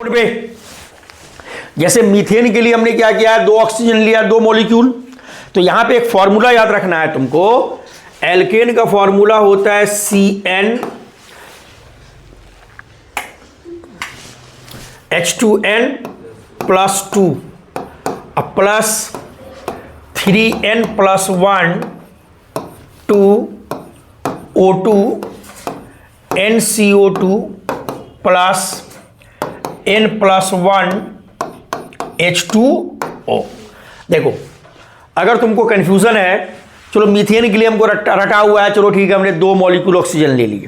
पे जैसे मीथेन के लिए हमने क्या किया है, 2 ऑक्सीजन लिया, 2 मॉलिक्यूल। तो यहां पे एक फॉर्मूला याद रखना है तुमको। एल्केन का फॉर्मूला होता है CN H2N plus 2 plus 3N plus 1 2 O2 NCO2 plus N plus 1 H2O। देखो अगर तुमको कंफ्यूजन है, चलो मीथेन के लिए हमको रटा हुआ है, चलो ठीक है, हमने 2 मॉलिक्यूल ऑक्सीजन ले लिए।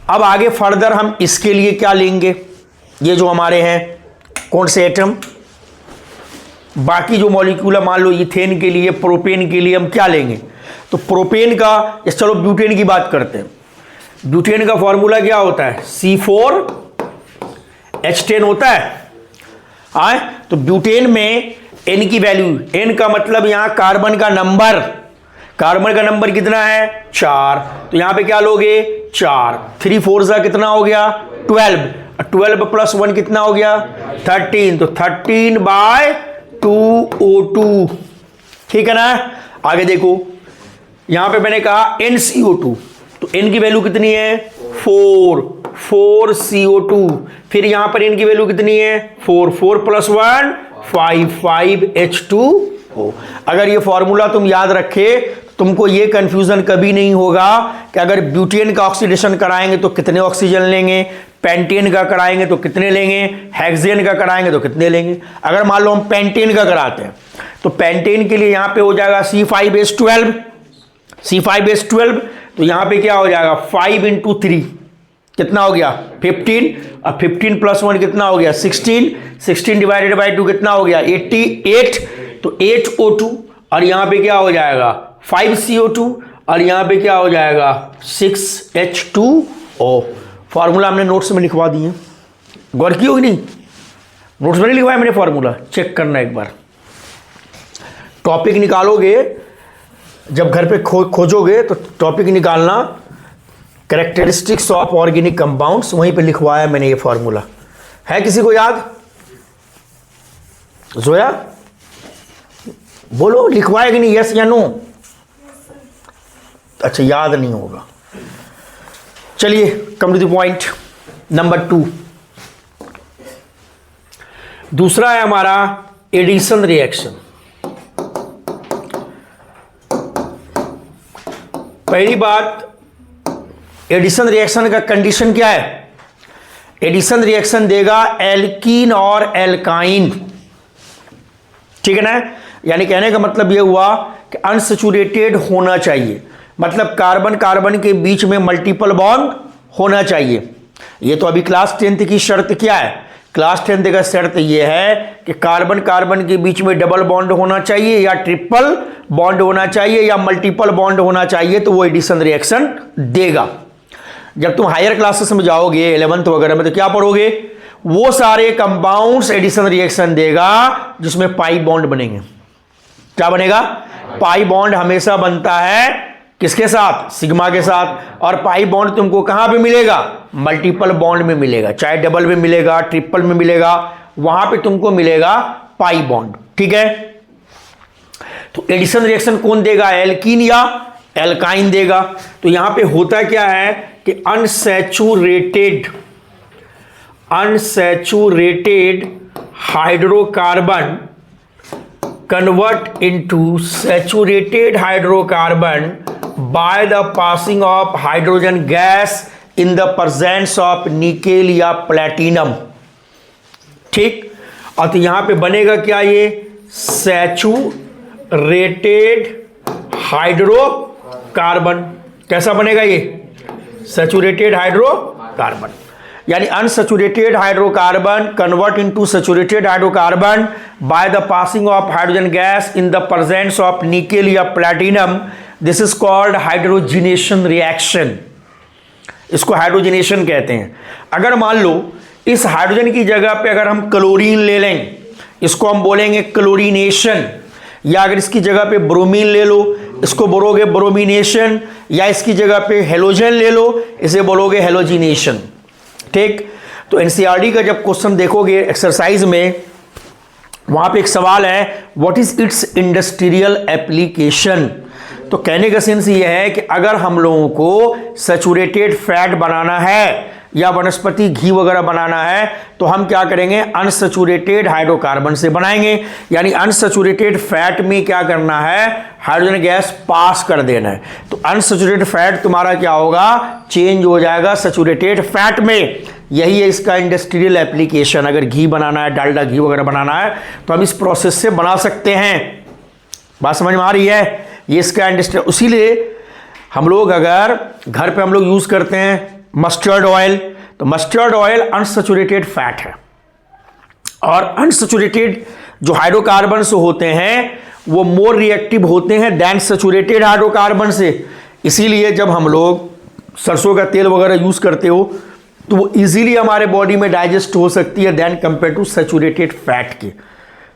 अब आगे फर्दर हम इसके लिए क्या लेंगे, ये जो हमारे हैं कौन से एटम, बाकी जो मॉलिक्यूल है, मान लो इथेन के लिए, प्रोपेन के लिए हम क्या लेंगे। तो प्रोपेन का, चलो ब्यूटेन की बात करते हैं। ब्यूटेन का फॉर्मूला क्या होता है, C4H10 होता है। तो ब्यूटेन में N की वैल्यू, N का मतलब यहां कार्बन का नंबर, कार्बन का नंबर कितना है 4, तो यहां पे क्या लोगे 4, 3 4 सा कितना हो गया 12, 12 प्लस 1 कितना हो गया 13, तो 13/2O2। ठीक है ना। आगे देखो यहां पे मैंने कहा NCO2, तो N की वैल्यू कितनी है 4CO2, फिर यहां पर N की वैल्यू कितनी है 4 प्लस 1 5H2O। अगर ये फॉर्मूला तुम याद रखे, तुमको ये कंफ्यूजन कभी नहीं होगा कि अगर ब्यूटेन का ऑक्सीडेशन कराएंगे तो कितने ऑक्सीजन लेंगे, पेंटेन का कराएंगे तो कितने लेंगे, हेक्सेन का कराएंगे तो कितने लेंगे। अगर मान लो हम पेंटेन का कराते हैं तो पेंटेन के लिए यहां पे हो जाएगा C5H12, C5H12, तो यहां पे क्या हो जाएगा 5 × 3 कितना हो गया 15, और 15 प्लस 1 कितना हो गया 16, 16 डिवाइडेड बाई 2 कितना हो गया 88, तो 8O2, और यहां पे क्या हो जाएगा 5CO2, और यहां पे क्या हो जाएगा 6H2O। फॉर्मूला हमने नोट्स में लिखवा दिए, गौर की होगी नहीं, नोट्स में नहीं लिखवाया मैंने फॉर्मूला, चेक करना एक बार। टॉपिक निकालोगे जब घर पे खोजोगे तो टॉपिक निकालना, कैरेक्टरिस्टिक्स ऑफ ऑर्गेनिक कंपाउंड्स, वहीं पे लिखवाया मैंने ये फॉर्मूला। है किसी को याद? जोया बोलो, लिखवाया कि नहीं, यस या नो? अच्छा याद नहीं होगा, चलिए come to the point. Number 2, दूसरा है हमारा एडिशन रिएक्शन। पहली बात, एडिशन रिएक्शन का कंडीशन क्या है, एडिशन रिएक्शन देगा एल्कीन और एल्काइन। ठीक है ना, यानी कहने का मतलब यह हुआ कि अनसैचुरेटेड होना चाहिए, मतलब कार्बन कार्बन के बीच में मल्टीपल बॉन्ड होना चाहिए। ये तो अभी क्लास 10th की शर्त क्या है, क्लास 10th का शर्त यह है कि कार्बन कार्बन के बीच में डबल बॉन्ड होना चाहिए, या ट्रिपल बॉन्ड होना चाहिए, या मल्टीपल बॉन्ड होना चाहिए, तो वो एडिशन रिएक्शन देगा। जब तुम हायर क्लासेस में जाओगे 11th वगैरह में, तो क्या पढ़ोगे, वो सारे कंपाउंड्स एडिशन रिएक्शन देगा जिसमें पाई बॉन्ड बनेंगे। क्या बनेगा, पाई बॉन्ड हमेशा बनता है किसके साथ, सिग्मा के साथ, और पाई बॉन्ड तुमको कहां पे मिलेगा, मल्टीपल बॉन्ड में मिलेगा, चाहे डबल में मिलेगा, ट्रिपल में मिलेगा, वहां पे तुमको मिलेगा पाई बॉन्ड। ठीक है, तो एडिशन रिएक्शन कौन देगा, एल्कीन या एल्काइन देगा। तो यहां पे होता क्या है कि unsaturated hydrocarbon convert into saturated hydrocarbon by the passing of hydrogen gas in the presence of nickel या प्लेटिनम। ठीक, और तो यहां पे बनेगा क्या, ये सैचुरेटेड हाइड्रोकार्बन। कैसा बनेगा ये, सैचुरेटेड हाइड्रोकार्बन, यानी unsaturated hydrocarbon convert into saturated hydrocarbon by the passing of hydrogen gas in the presence of nickel या platinum. This is called hydrogenation reaction, इसको हाइड्रोजनेशन कहते हैं। अगर मान लो इस हाइड्रोजन की जगह पे अगर हम क्लोरीन ले लें, इसको हम बोलेंगे क्लोरीनेशन, या अगर इसकी जगह पे ब्रोमीन ले लो, इसको बोलोगे ब्रोमिनेशन, या इसकी जगह पे हेलोजन ले लो, इसे बोलोगे हेलोजिनेशन। ठीक, तो एनसीईआरटी का जब क्वेश्चन देखोगे एक्सरसाइज में, वहां पे एक सवाल है what is it's industrial application. तो कहने का सेंस ये है कि अगर हम लोगों को सैचुरेटेड फैट बनाना है या वनस्पति घी वगैरह बनाना है तो हम क्या करेंगे, अनसैचुरेटेड हाइड्रोकार्बन से बनाएंगे। यानी अनसैचुरेटेड फैट में क्या करना है, हाइड्रोजन गैस पास कर देना है। तो अनसैचुरेटेड फैट तुम्हारा क्या होगा, चेंज हो जाएगा सैचुरेटेड फैट में। यही है इसका इंडस्ट्रियल एप्लीकेशन। अगर घी बनाना है, डालडा घी वगैरह बनाना है तो हम इस प्रोसेस से बना सकते हैं। बात समझ में आ रही है, ये इसका इंडस्ट्रियल। इसीलिए हम लोग अगर घर पे हम लोग यूज करते हैं मस्टर्ड ऑयल, तो मस्टर्ड ऑयल अनसैचुरेटेड फैट है और अनसैचुरेटेड जो हाइड्रोकार्बन्स होते हैं वो मोर रिएक्टिव होते हैं देन सैचुरेटेड हाइड्रोकार्बन से। इसीलिए जब हम लोग सरसों का तेल वगैरह यूज करते हो तो वो इजीली हमारे बॉडी में डाइजेस्ट हो सकती है then compare to saturated fat के।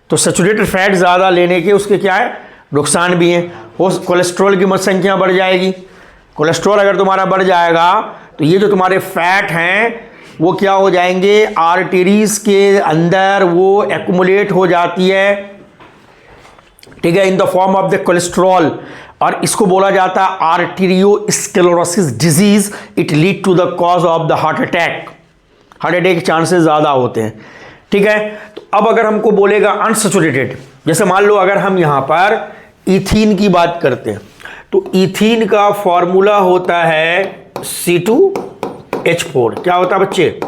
तो सैचुरेटेड फैट ज़्यादा लेने के उसके क्या है, नुकसान भी हैं। वो कोलेस्ट्रॉल की संख्या बढ़ जाएगी। कोलेस्ट्रॉल अगर तुम्हारा बढ़ जाएगा तो ये जो तुम्हारे फैट हैं वो क्या हो जाएंगे, आर्टरीज के अंदर वो एक्युमुलेट हो जाती है, ठीक है, in the form of the cholesterol. और इसको बोला जाता है arteriosclerosis disease. It lead to the cause of the heart attack. Heart attack के चांसेस ज़्यादा होते हैं, ठीक है। तो अब अगर हमको बोलेगा अनसैचुरेटेड, जैसे मान लो अगर हम यहाँ पर इथीन की बात करते हैं तो इथीन का फॉर्मूला होता है C2H4। क्या होता है बच्चे,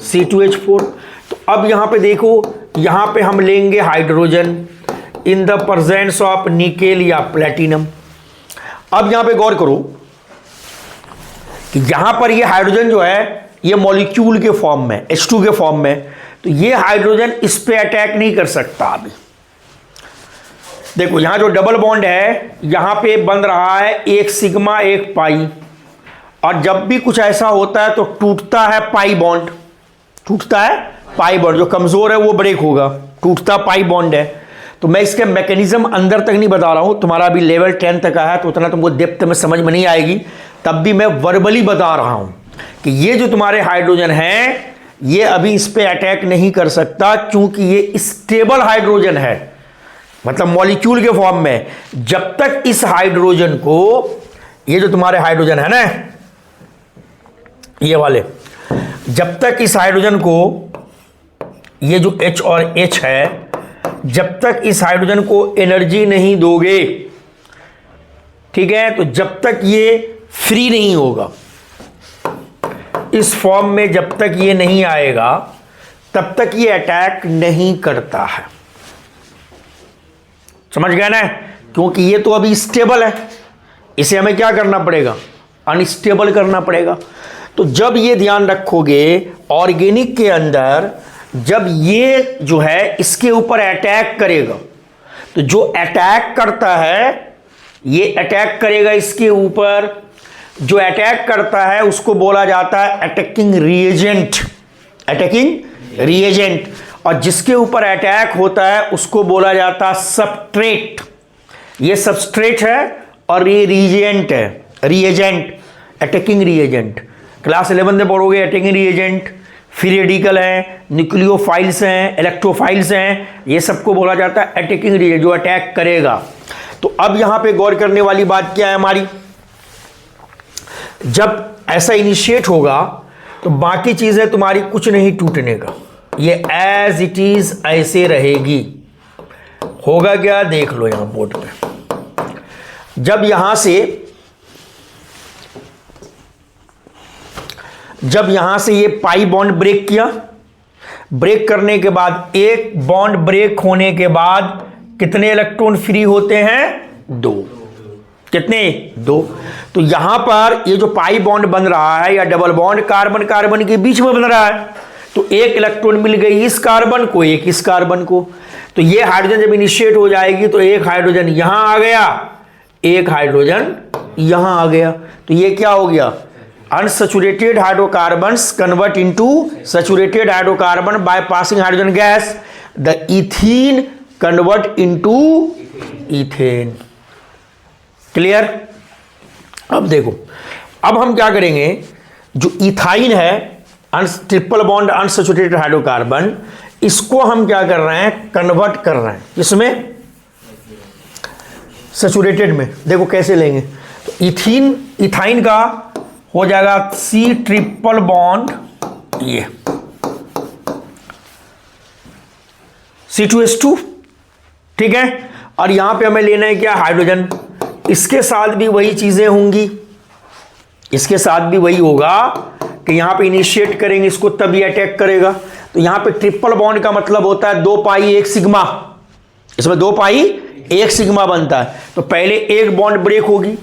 C2H4। तो अब यहां पे देखो, यहां पे हम लेंगे hydrogen in the presence of nickel या प्लेटिनम। अब यहां पे गौर करो कि यहां पर ये हाइड्रोजन जो है ये मॉलिक्यूल के फॉर्म में, H2 के फॉर्म में, तो ये हाइड्रोजन इस पे अटैक नहीं कर सकता। अभी देखो यहां जो डबल बॉन्ड है यहां पे बन रहा है एक सिग्मा एक पाई, और जब भी कुछ ऐसा होता है तो टूटता है पाई बॉन्ड, टूटता है पाई बॉन्ड। जो कमजोर है वो ब्रेक होगा, टूटता पाई बॉन्ड है। तो मैं इसके मैकेनिज्म अंदर तक नहीं बता रहा हूं, तुम्हारा अभी लेवल 10 तक है तो उतना तुमको डेप्थ में समझ में नहीं आएगी, तब भी मैं वर्बली बता रहा हूं कि ये जो तुम्हारे हाइड्रोजन है ये अभी इस पे अटैक नहीं कर सकता क्योंकि ये स्टेबल हाइड्रोजन है, मतलब मॉलिक्यूल के फॉर्म में। जब तक इस हाइड्रोजन को, ये जो तुम्हारे हाइड्रोजन है ना ये वाले, जब तक इस हाइड्रोजन को, ये जो H और H है, जब तक इस हाइड्रोजन को एनर्जी नहीं दोगे, ठीक है, तो जब तक ये फ्री नहीं होगा इस फॉर्म में, जब तक ये नहीं आएगा तब तक ये अटैक नहीं करता है। समझ गए ना, क्योंकि ये तो अभी स्टेबल है, इसे हमें क्या करना पड़ेगा, अनस्टेबल करना पड़ेगा। तो जब ये ध्यान रखोगे ऑर्गेनिक के अंदर, जब ये जो है इसके ऊपर अटैक करेगा, तो जो अटैक करता है ये अटैक करेगा इसके ऊपर, जो अटैक करता है उसको बोला जाता है अटैकिंग रिएजेंट, अटैकिंग रिएजेंट। और जिसके ऊपर अटैक होता है उसको बोला जाता है सबस्ट्रेट। ये सबस्ट्रेट है और ये रिएजेंट है, रिएजेंट, अटैकिंग रिएजेंट। क्लास 11 में पढ़ोगे अटैकिंग रिएजेंट, फ्री रेडिकल हैं, न्यूक्लियोफाइल्स हैं, इलेक्ट्रोफाइल्स हैं, ये सबको बोला जाता है अटैकिंग रिएजेंट, जो अटैक करेगा। तो अब यहां पे गौर करने वाली बात क्या है हमारी, जब ऐसा इनिशिएट होगा तो बाकी चीजें तुम्हारी कुछ नहीं टूटने का, ये एज इट इज ऐसे रहेगी। होगा क्या, देख लो यहां बोर्ड पे, जब यहां से ये पाई बॉन्ड ब्रेक किया, ब्रेक करने के बाद, एक बॉन्ड ब्रेक होने के बाद कितने इलेक्ट्रॉन फ्री होते हैं, 2। कितने, 2। तो यहां पर ये जो पाई बॉन्ड बन रहा है या डबल बॉन्ड कार्बन कार्बन के बीच में बन रहा है, तो एक इलेक्ट्रॉन मिल गई इस कार्बन को, एक इस कार्बन को। तो ये हाइड्रोजन जब इनिशिएट हो जाएगी तो एक हाइड्रोजन यहां आ गया, एक हाइड्रोजन यहां आ गया, तो ये क्या हो गया, unsaturated hydrocarbons convert into saturated hydrocarbon by passing hydrogen gas, the ethene convert into ethane. Clear. अब देखो, अब हम क्या करेंगे, जो इथाइन है ट्रिपल बॉन्ड अनसैचुरेटेड हाइड्रोकार्बन, इसको हम क्या कर रहे हैं, कन्वर्ट कर रहे हैं इसमें सैचुरेटेड में। देखो कैसे लेंगे, तो इथाइन का हो जाएगा C ट्रिपल बॉन्ड, ये C2H2, ठीक है। और यहां पे हमें लेना है क्या, हाइड्रोजन। इसके साथ भी वही चीजें होंगी, इसके साथ भी वही होगा कि यहां पे इनिशिएट करेंगे इसको तभी अटैक करेगा। तो यहां पे ट्रिपल बॉन्ड का मतलब होता है 2 पाई 1 सिग्मा, इसमें 2 पाई 1 सिग्मा बनता है। तो पहले एक बॉन्ड ब्रेक होगी,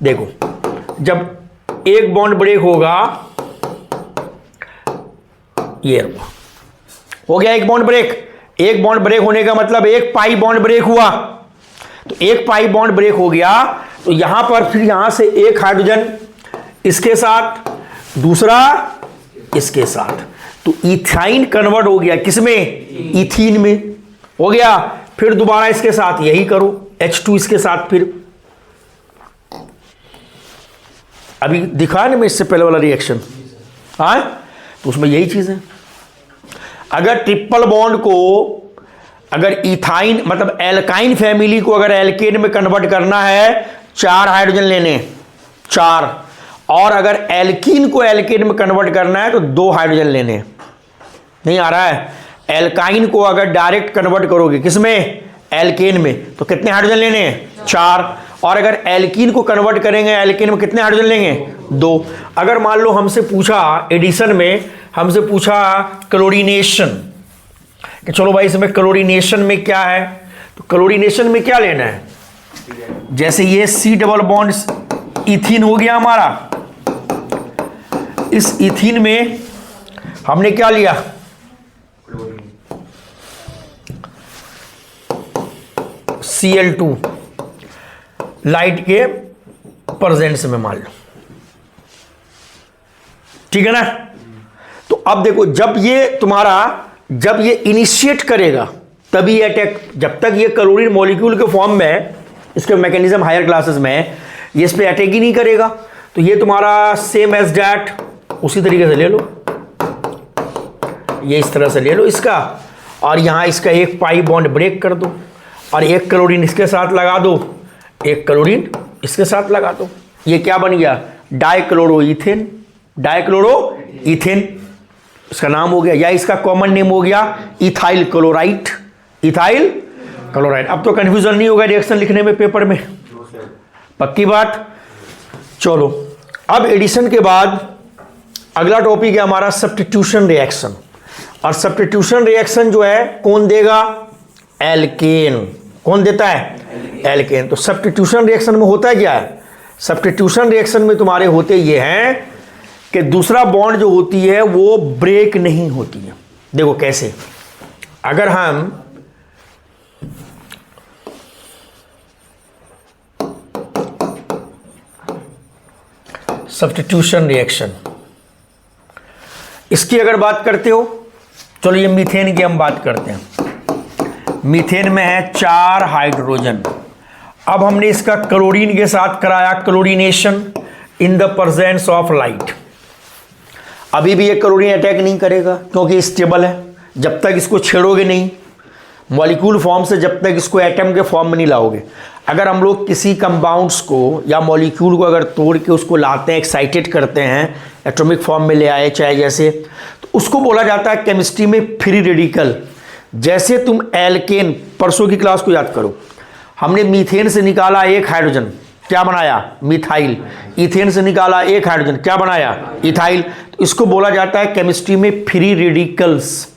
देखो जब एक बॉन्ड ब्रेक होगा, ये हो गया एक बॉन्ड ब्रेक। एक बॉन्ड ब्रेक होने का मतलब एक पाई बॉन्ड ब्रेक हुआ, तो एक पाई बॉन्ड ब्रेक हो गया, तो यहां पर फिर यहां से एक हाइड्रोजन इसके साथ, दूसरा इसके साथ, तो इथाइन कन्वर्ट हो गया किसमें, इथीन में हो गया। फिर दोबारा इसके साथ यही करो, H2 इसके साथ, फिर अभी दिखाया ना मैं इससे पहले वाला रिएक्शन, हाँ, तो उसमें यही चीज है। अगर ट्रिपल बॉन्ड को, अगर इथाइन मतलब एल्काइन फैमिली को अगर एल्केन में कन्वर्ट करना है, 4 हाइड्रोजन लेने, 4, और अगर एल्कीन को एल्केन में कन्वर्ट करना है तो 2 हाइड्रोजन लेने। नहीं आ रहा है, एल्काइन को अगर डायरेक्ट कन्वर्ट करोगे किसमें, एल्केन में, तो कितने हाइड्रोजन लेने हैं, 4, और अगर एल्कीन को कन्वर्ट करेंगे एल्केन में कितने हाइड्रोजन लेंगे, 2। अगर मान लो हमसे पूछा एडिशन में, हमसे पूछा क्लोरीनेशन, कि चलो भाई इसमें क्लोरीनेशन में क्या है, तो क्लोरीनेशन में क्या लेना है, जैसे ये C डबल बॉन्ड इथीन हो गया हमारा, इस इथीन में हमने क्या लिया, Cl2 लाइट के प्रेजेंस में मान लो, ठीक है ना। तो अब देखो जब ये इनिशिएट करेगा तभी अटैक, जब तक ये क्लोरीन मॉलिक्यूल के फॉर्म में, इसके मैकेनिज्म हायर क्लासेस में, ये इस पे अटैक ही नहीं करेगा। तो ये तुम्हारा सेम एज डैट, उसी तरीके से ले लो, ये इस तरह से ले लो इसका, और यहां इसका एक पाई बॉन्ड ब्रेक कर दो, और एक क्लोरीन इसके साथ लगा दो, एक क्लोरीन इसके साथ लगा दो, ये क्या बन गया, डाइक्लोरोइथेन, डाइक्लोरोइथेन इसका नाम हो गया, या इसका कॉमन नेम हो गया इथाइल क्लोराइड, इथाइल क्लोराइड। अब तो कंफ्यूजन नहीं होगा रिएक्शन लिखने में पेपर में, पक्की बात। चलो अब एडिशन के बाद अगला टॉपिक है हमारा सब्स्टिट्यूशन रिएक्शन, और सब्स्टिट्यूशन रिएक्शन जो है कौन देगा, एल्केन। कौन देता है, एल्केन। तो सब्स्टिट्यूशन रिएक्शन में होता है क्या है, सब्स्टिट्यूशन रिएक्शन में तुम्हारे होते ये हैं कि दूसरा बॉन्ड जो होती है वो ब्रेक नहीं होती है। देखो कैसे, अगर हम सब्स्टिट्यूशन रिएक्शन इसकी अगर बात करते हो, चलो ये मीथेन की हम बात करते हैं। मीथेन में है 4 हाइड्रोजन, अब हमने इसका क्लोरीन के साथ कराया chlorination in the presence of light. अभी भी ये क्लोरीन अटैक नहीं करेगा क्योंकि स्टेबल है, जब तक इसको छेड़ोगे नहीं मॉलिक्यूल फॉर्म से, जब तक इसको एटम के फॉर्म में नहीं लाओगे। अगर हम लोग किसी कंपाउंड्स को या मॉलिक्यूल को अगर तोड़ के उसको लाते हैं, एक्साइटेड करते हैं, एटॉमिक फॉर्म में ले आए चाहे जैसे, तो उसको बोला जाता है केमिस्ट्री में फ्री रेडिकल। जैसे तुम एल्केन, परसों की क्लास को याद करो, हमने मीथेन से निकाला एक हाइड्रोजन, क्या बनाया, मिथाइल। इथेन से निकाला एक हाइड्रोजन, क्या बनाया, इथाइल। तो इसको बोला जाता है केमिस्ट्री में फ्री रेडिकल्स।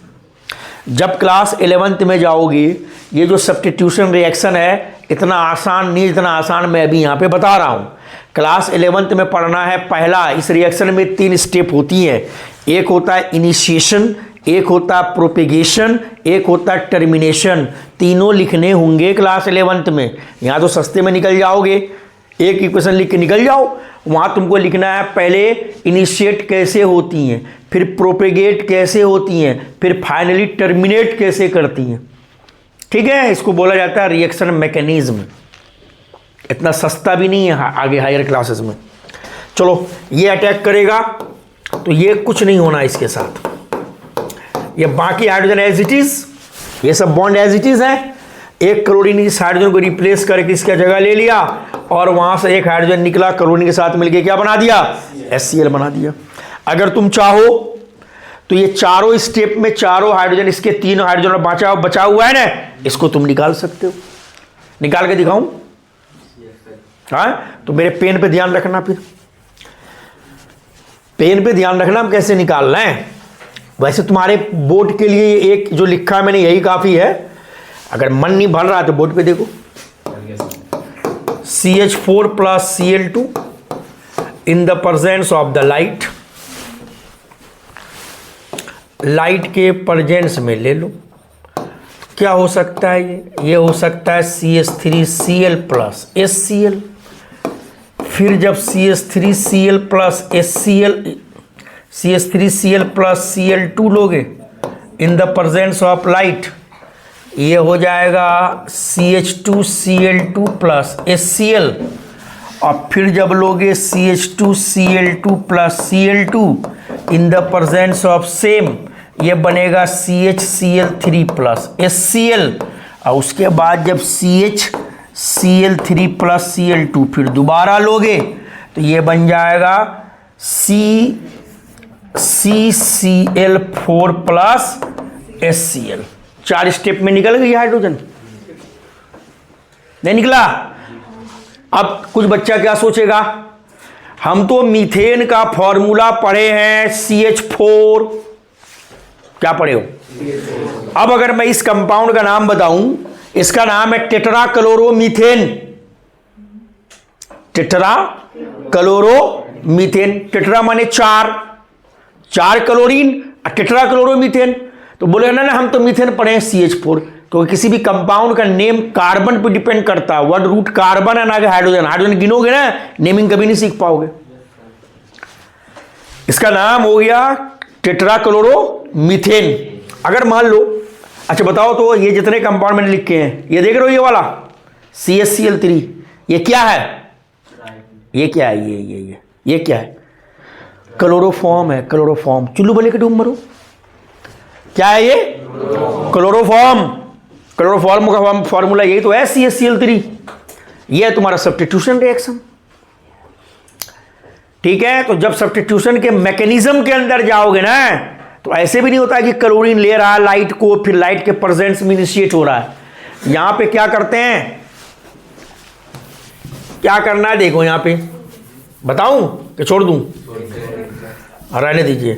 जब क्लास 11th में जाओगे, ये जो सब्स्टिट्यूशन रिएक्शन है इतना आसान नहीं, इतना आसान मैं अभी यहाँ पे बता रहा हूँ। क्लास 11th में पढ़ना है, पहला इस रिएक्शन में 3 स्टेप होती हैं। एक होता है इनिशिएशन, एक होता है प्रोपेगेशन, एक होता है टर्मिनेशन। तीनों लिखने होंगे क्लास 11th में। यहाँ तो सस्ते में निकल जाओगे, एक इक्वेशन लिख के निकल जाओ। वहाँ तुमको लिखना है पहले इनिशिएट कैसे होती हैं, फिर प्रोपेगेट कैसे होती हैं, फिर फाइनली टर्मिनेट कैसे करती हैं। ठीक है, इसको बोला जाता है रिएक्शन मैकेनिज्म। इतना सस्ता भी नहीं है आगे हायर क्लासेस में। चलो, ये अटैक करेगा तो ये कुछ नहीं होना इसके साथ, ये बाकी हाइड्रोजन एज इट इज, ये सब बॉन्ड एज इट इज है। एक क्लोरीन इस हाइड्रोजन को रिप्लेस करके इसका जगह ले लिया और वहां से एक हाइड्रोजन निकला क्लोरीन के साथ मिलके क्या बना दिया, HCl बना दिया। अगर तुम चाहो तो ये चारों स्टेप में चारों हाइड्रोजन, इसके 3 हाइड्रोजन बचा हुआ है ना, इसको तुम निकाल सकते हो। निकाल के दिखाऊं? हाँ, तो मेरे पेन पे ध्यान रखना, फिर पेन पे ध्यान रखना हम कैसे निकालना है। वैसे तुम्हारे बोर्ड के लिए एक जो लिखा है मैंने यही काफी है, अगर मन नहीं भर रहा तो बोर्ड पे देखो। CH4 plus Cl2 in the presence of the light, light के प्रेजेंस में ले लो। क्या हो सकता है ये हो सकता है CH3Cl प्लस HCl। फिर जब CH3Cl plus HCl, CH3Cl plus Cl2 लोगे इन द प्रेजेंस ऑफ लाइट, ये हो जाएगा CH2Cl2 प्लस HCl। और फिर जब लोगे CH2Cl2 plus Cl2 in the presence of same, ये बनेगा CHCl3 प्लस HCl। और उसके बाद जब CHCl3 प्लस Cl2 फिर दोबारा लोगे तो ये बन जाएगा CCl4 प्लस HCl। 4 स्टेप में निकल गई हाइड्रोजन, नहीं निकला? अब कुछ बच्चा क्या सोचेगा, हम तो मीथेन का फॉर्मूला पढ़े हैं CH4, क्या पढ़े हो? अब अगर मैं इस कंपाउंड का नाम बताऊं, इसका नाम है टेट्राक्लोरोमीथेन। टेट्राक्लोरोमीथेन, टेट्रा माने 4 क्लोरीन, टेट्राक्लोरोमीथेन। तो बोले ना हम तो मीथेन पढ़े हैं CH4। तो किसी भी कंपाउंड का नेम कार्बन पे डिपेंड करता है, वर्ड रूट कार्बन है ना कि हाइड्रोजन। हाइड्रोजन गिनोगे ना, नेमिंग कभी नहीं सीख पाओगे। इसका नाम हो गया टेट्राक्लोरोमीथेन। अगर मान लो, अच्छा बताओ तो ये जितने कंपाउंड मैंने लिखे हैं, ये देख रहे हो ये वाला CHCl3, ये क्या है? ये क्या है? ये क्या है? क्लोरोफॉर्म है, क्लोरोफॉर्म। चुल्लू बने के डूब मरो, क्या है ये? क्लोरोफॉर्म। क्लोरोफॉर्म का फॉर्मूला यही तो है CHCl3। ये है तुम्हारा सब्स्टिट्यूशन रिएक्शन, ठीक है। तो जब सब्स्टिट्यूशन के मैकेनिज्म के अंदर जाओगे ना, तो ऐसे भी नहीं होता कि क्लोरीन ले रहा है लाइट को, फिर लाइट के प्रेजेंस में इनिशिएट हो रहा है। यहां पे क्या करते हैं, क्या करना है देखो, यहां पे बताऊं कि छोड़ दूं? रहने दीजिए,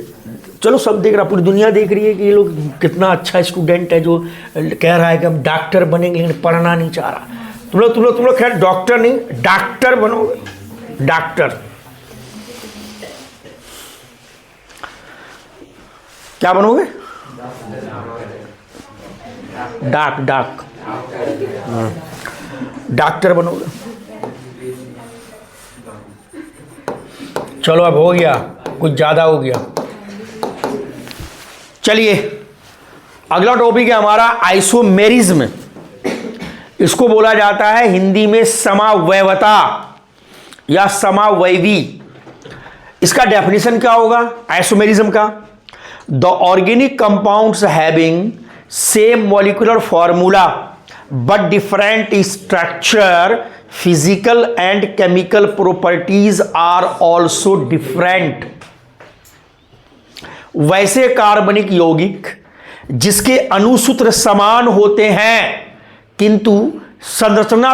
चलो सब देख रहा, पूरी दुनिया देख रही है कि ये लोग कितना अच्छा स्टूडेंट है जो कह रहा है कि हम डॉक्टर बनेंगे, लेकिन पढ़ना नहीं चाह रहा। तुम लोग खैर डॉक्टर नहीं, डॉक्टर बनोगे, डॉक्टर। क्या बनोगे? डॉक्टर बनोगे। चलो अब हो गया, कुछ ज्यादा हो गया। चलिए अगला टॉपिक है हमारा आइसोमेरिज्म। इसको बोला जाता है हिंदी में समावयवता या समावयवी। इसका डेफिनेशन क्या होगा आइसोमेरिज्म का? The organic compounds having same molecular formula but different structure, physical and chemical properties are also different. वैसे कार्बनिक यौगिक जिसके अणुसूत्र समान होते हैं किंतु संरचना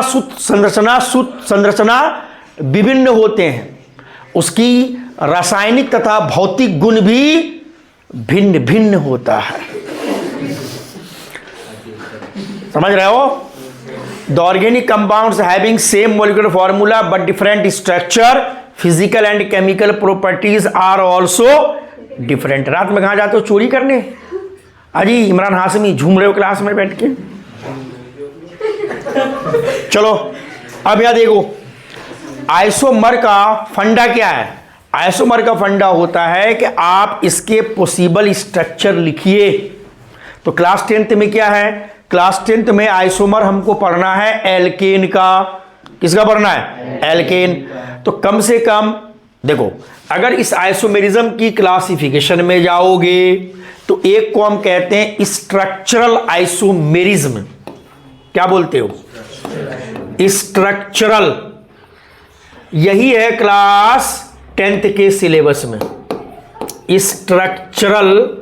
विभिन्न होते हैं, उसकी रासायनिक तथा भौतिक गुण भी भिन्न भिन्न होता है। समझ रहे हो? The organic compounds having same molecular formula but different structure, physical and chemical properties are also different. रात में कहां जाते हो चोरी करने? अजी इमरान हाशमी झूम रहे हो क्लास में बैठ के। चलो अब यहां देखो, आइसोमर का फंडा क्या है? आइसोमर का फंडा होता है कि आप इसके पॉसिबल स्ट्रक्चर लिखिए। तो क्लास 10th में क्या है? क्लास 10th में आइसोमर हमको पढ़ना है एल्केन का। किसका पढ़ना है? एल्केन। तो कम से कम देखो, अगर इस आइसोमेरिज्म की क्लासिफिकेशन में जाओगे तो एक को हम कहते हैं स्ट्रक्चरल आइसोमेरिज्म। क्या बोलते हो? स्ट्रक्चरल। यही है क्लास 10th के सिलेबस में, स्ट्रक्चरल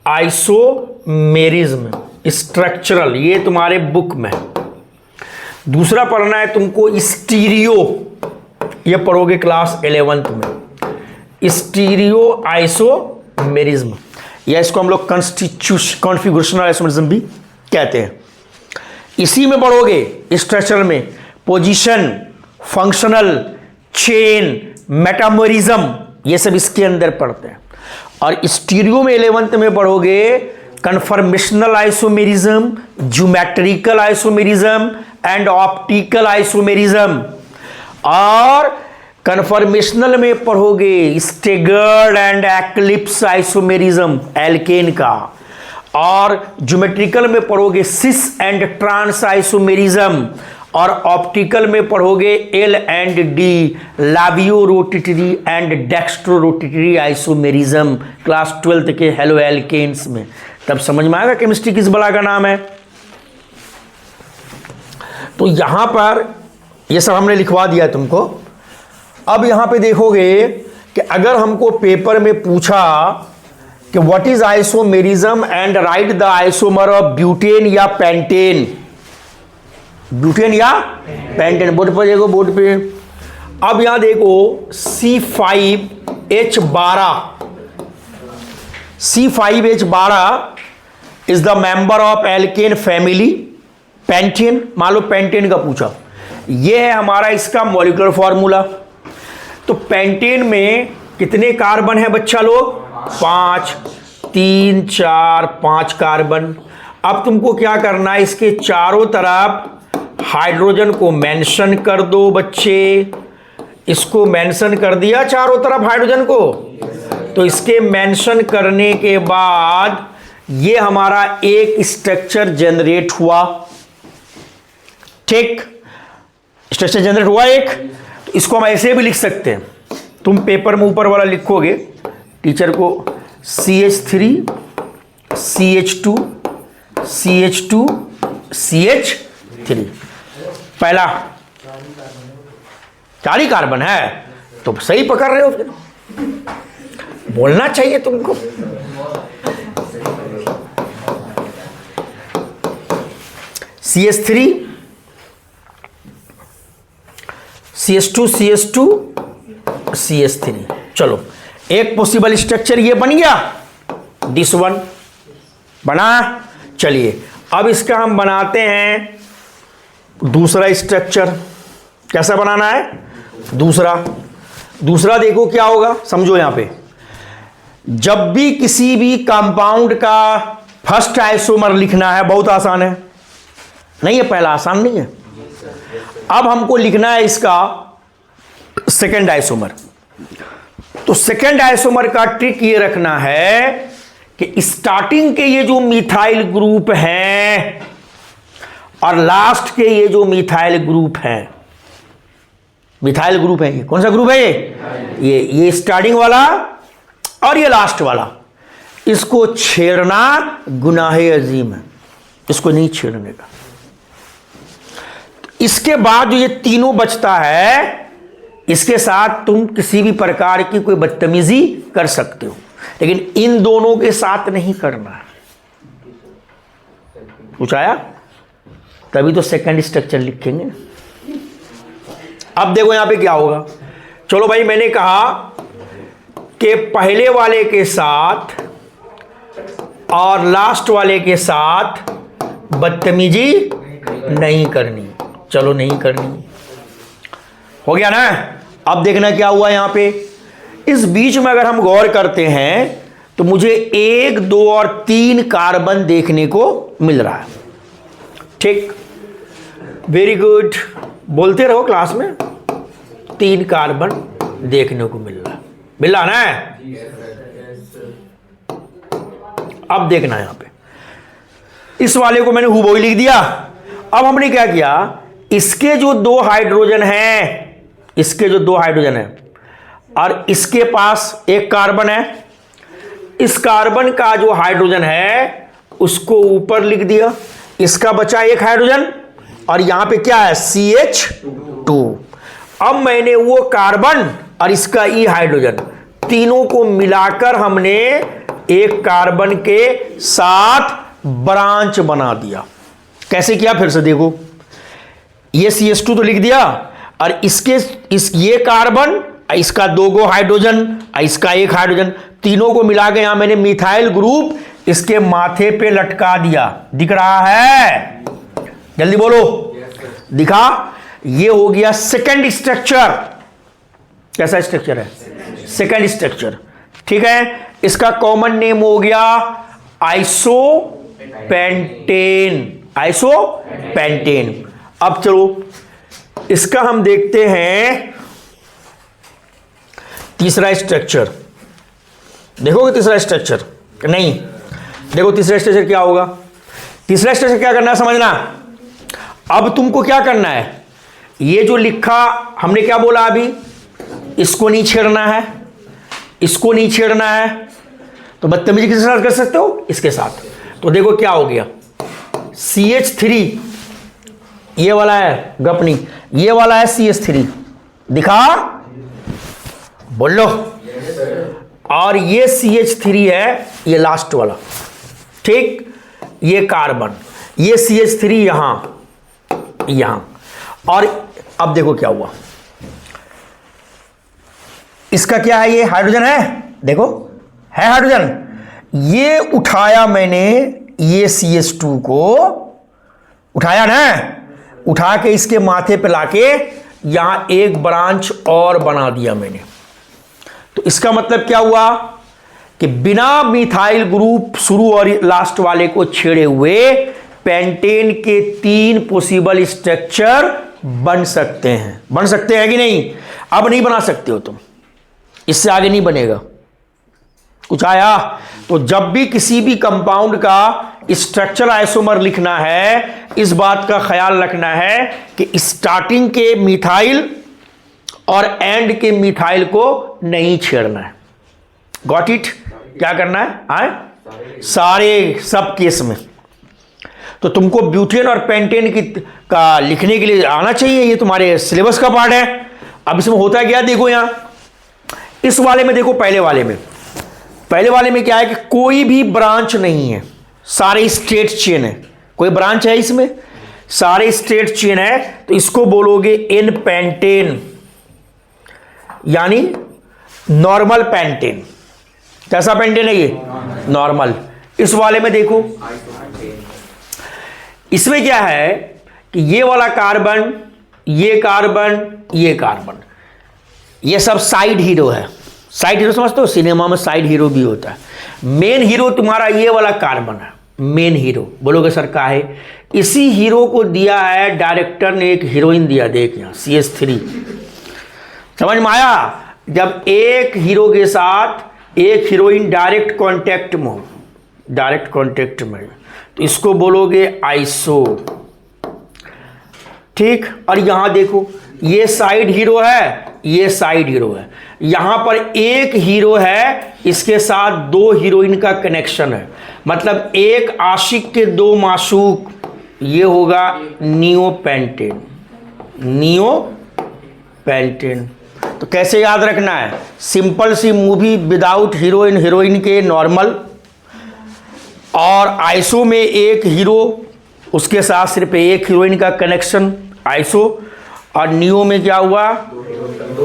आइसोमेरिज्म। स्ट्रक्चरल ये तुम्हारे बुक में। दूसरा पढ़ना है तुमको स्टीरियो, ये पढ़ोगे क्लास 11th में, स्टीरियो आइसोमेरिज्म, या इसको हम लोग कॉन्फ़िगरेशनल आइसोमेरिज्म भी कहते हैं। इसी में पढ़ोगे स्ट्रक्चरल में पोजीशन, फंक्शनल, चेन, मेटामोरिज्म, ये सब इसके अंदर पढ़ते हैं। और स्टीरियो में 11th में पढ़ोगे conformational isomerism, geometrical isomerism and optical isomerism. और कन्फर्मेशनल में पढ़ोगे staggered and eclipse isomerism alkane का। और ज्योमेट्रिकल में पढ़ोगे सिस एंड ट्रांस आइसोमेरिज्म। और ऑप्टिकल में पढ़ोगे L and D, laevo rotatory and dextro rotatory isomerism, class 12th के हेलो एल्केन्स में। तब समझ में आएगा केमिस्ट्री किस बला का नाम है। तो यहां पर ये सब हमने लिखवा दिया तुमको। अब यहां पे देखोगे कि अगर हमको पेपर में पूछा कि what is isomerism and right the isomer of butane या पेंटेन, ब्यूटेन या पेंटेन, बोर्ड पर देखो, बोर्ड पे। अब यहां देखो C5H12, C5H12 is the member of alkene family pentane. मान लो पेंटेन का पूछा, ये है हमारा इसका मॉलिक्यूलर फॉर्मूला। तो पेंटेन में कितने कार्बन है बच्चा लोग? 5, 3, 4, 5 कार्बन। अब तुमको क्या करना है, इसके चारों तरफ हाइड्रोजन को मेंशन कर दो बच्चे। इसको मेंशन कर दिया चारों तरफ हाइड्रोजन को। तो इसके मेंशन करने के बाद ये हमारा एक स्ट्रक्चर जनरेट हुआ। ठीक, स्ट्रक्चर जनरेट हुआ एक। तो इसको हम ऐसे भी लिख सकते हैं। तुम पेपर में ऊपर वाला लिखोगे टीचर को CH3 CH2 CH2 CH3, पहला 4 ही कार्बन है। तो सही पकड़ रहे हो, फिर बोलना चाहिए तुमको। CH3 CH2 CH2 CH3। चलो, एक पॉसिबल स्ट्रक्चर ये बन गया, दिस वन बना। चलिए अब इसका हम बनाते हैं दूसरा स्ट्रक्चर। कैसा बनाना है? दूसरा देखो क्या होगा, समझो। यहां पे जब भी किसी भी कंपाउंड का फर्स्ट आइसोमर लिखना है, बहुत आसान है, नहीं है? पहला आसान नहीं है। अब हमको लिखना है इसका सेकेंड आइसोमर। तो सेकेंड आइसोमर का ट्रिक ये रखना है कि स्टार्टिंग के ये जो मिथाइल ग्रुप हैं और लास्ट के ये जो मिथाइल ग्रुप हैं, मिथाइल ग्रुप है, ये कौन सा ग्रुप है? ये स्टार्टिंग वाला और ये लास्ट वाला, इसको छेड़ना गुनाहे अजीम है, इसको नहीं छेड़ने का। इसके बाद जो ये तीनों बचता है, इसके साथ तुम किसी भी प्रकार की कोई बदतमीजी कर सकते हो, लेकिन इन दोनों के साथ नहीं करना है। पूछाया तभी तो सेकंड स्ट्रक्चर लिखेंगे। अब देखो यहां पे क्या होगा। चलो भाई, मैंने कहा कि पहले वाले के साथ और लास्ट वाले के साथ बदतमीजी नहीं करनी। चलो, नहीं करनी, हो गया ना। अब देखना क्या हुआ यहां पे। इस बीच में अगर हम गौर करते हैं तो मुझे 1, 2 और 3 कार्बन देखने को मिल रहा है। ठीक, वेरी गुड, बोलते रहो क्लास में। 3 कार्बन देखने को मिल रहा ना। अब देखना यहां पे, इस वाले को मैंने हूबहू लिख दिया। अब हमने क्या किया, इसके जो 2 हाइड्रोजन हैं, इसके जो 2 हाइड्रोजन हैं, और इसके पास एक कार्बन है। इस कार्बन का जो हाइड्रोजन है उसको ऊपर लिख दिया, इसका बचा एक हाइड्रोजन और यहां पे क्या है CH2। अब मैंने वो कार्बन और इसका ई हाइड्रोजन तीनों को मिलाकर हमने एक कार्बन के साथ ब्रांच बना दिया। कैसे किया फिर से देखो, ये CH2 तो लिख दिया और ये कार्बन, इसका 2 हाइड्रोजन, इसका एक हाइड्रोजन, तीनों को मिला के यहां मैंने मिथाइल ग्रुप इसके माथे पे लटका दिया। दिख रहा है? जल्दी बोलो। दिखा? ये हो गया सेकंड स्ट्रक्चर। कैसा स्ट्रक्चर है? Second structure. ठीक है, इसका कॉमन नेम हो गया आइसोपेंटेन। आइसोपेंटेन। अब चलो इसका हम देखते हैं तीसरा स्ट्रक्चर। देखोगे तीसरा स्ट्रक्चर? नहीं, देखो तीसरा स्ट्रक्चर क्या होगा। तीसरा स्ट्रक्चर क्या करना है समझना। अब तुमको क्या करना है, ये जो लिखा हमने क्या बोला अभी, इसको नहीं छेड़ना है, इसको नहीं छेड़ना है, तो बदतमीजी किसके साथ कर सकते हो? इसके साथ। तो देखो क्या हो गया, CH3 ये वाला है, गपनी ये वाला है CH3। दिखा? बोलो। और ये CH3 है, ये लास्ट वाला। ठीक, ये कार्बन, ये CH3 यहां। और अब देखो क्या हुआ, इसका क्या है, ये हाइड्रोजन है, देखो है हाइड्रोजन। ये उठाया मैंने, ये CH2 को उठाया ना, उठा के इसके माथे पे लाके यहां एक ब्रांच और बना दिया मैंने। तो इसका मतलब क्या हुआ कि बिना मिथाइल ग्रुप शुरू और लास्ट वाले को छेड़े हुए पेंटेन के 3 पॉसिबल स्ट्रक्चर बन सकते हैं। बन सकते हैं कि नहीं? अब नहीं बना सकते हो तुम, इससे आगे नहीं बनेगा। कुछ आया? तो जब भी किसी भी कंपाउंड का स्ट्रक्चर आइसोमर लिखना है, इस बात का ख्याल रखना है कि स्टार्टिंग के मिथाइल और एंड के मिथाइल को नहीं छेड़ना है। Got it? क्या करना है? सारे सब केस में। तो तुमको ब्यूटेन और पेंटेन का लिखने के लिए आना चाहिए, ये तुम्हारे सिलेबस का पार्ट है। अब इसमें होता है क्या, देखो यहां इस वाले में देखो, पहले वाले में क्या है कि कोई भी ब्रांच नहीं है, सारे स्ट्रेट चेन है। कोई ब्रांच है इसमें? सारे स्ट्रेट चेन है, तो इसको बोलोगे एन पेंटेन, यानी नॉर्मल पेंटेन। कैसा पेंटेन है ये? नॉर्मल। इस वाले में देखो, इसमें क्या है कि ये वाला कार्बन, ये कार्बन, ये कार्बन, ये सब साइड हीरो है। साइड हीरो समझते हो? सिनेमा में साइड हीरो भी होता है। मेन हीरो तुम्हारा ये वाला कार्बन है, मेन हीरो। बोलोगे सर का है? इसी हीरो को दिया है डायरेक्टर ने, एक हीरोइन दिया, देख यहां CH3। समझ में आया? जब एक हीरो के साथ एक हीरोइन डायरेक्ट कांटेक्ट में हो, डायरेक्ट कांटेक्ट में, तो इसको बोलोगे आइसो। ठीक, और यहां देखो ये साइड हीरो है, ये साइड हीरो है। यहां पर एक हीरो है, इसके साथ 2 हीरोइन का कनेक्शन है, मतलब एक आशिक के 2 माशूक। ये होगा नियोपेंटेन। नियोपेंटेन। तो कैसे याद रखना है? सिंपल सी मूवी विदाउट हीरोइन के नॉर्मल, और आइसो में एक हीरो, उसके साथ सिर्फ एक हीरोइन का कनेक्शन आइसो। और नियो में क्या हुआ,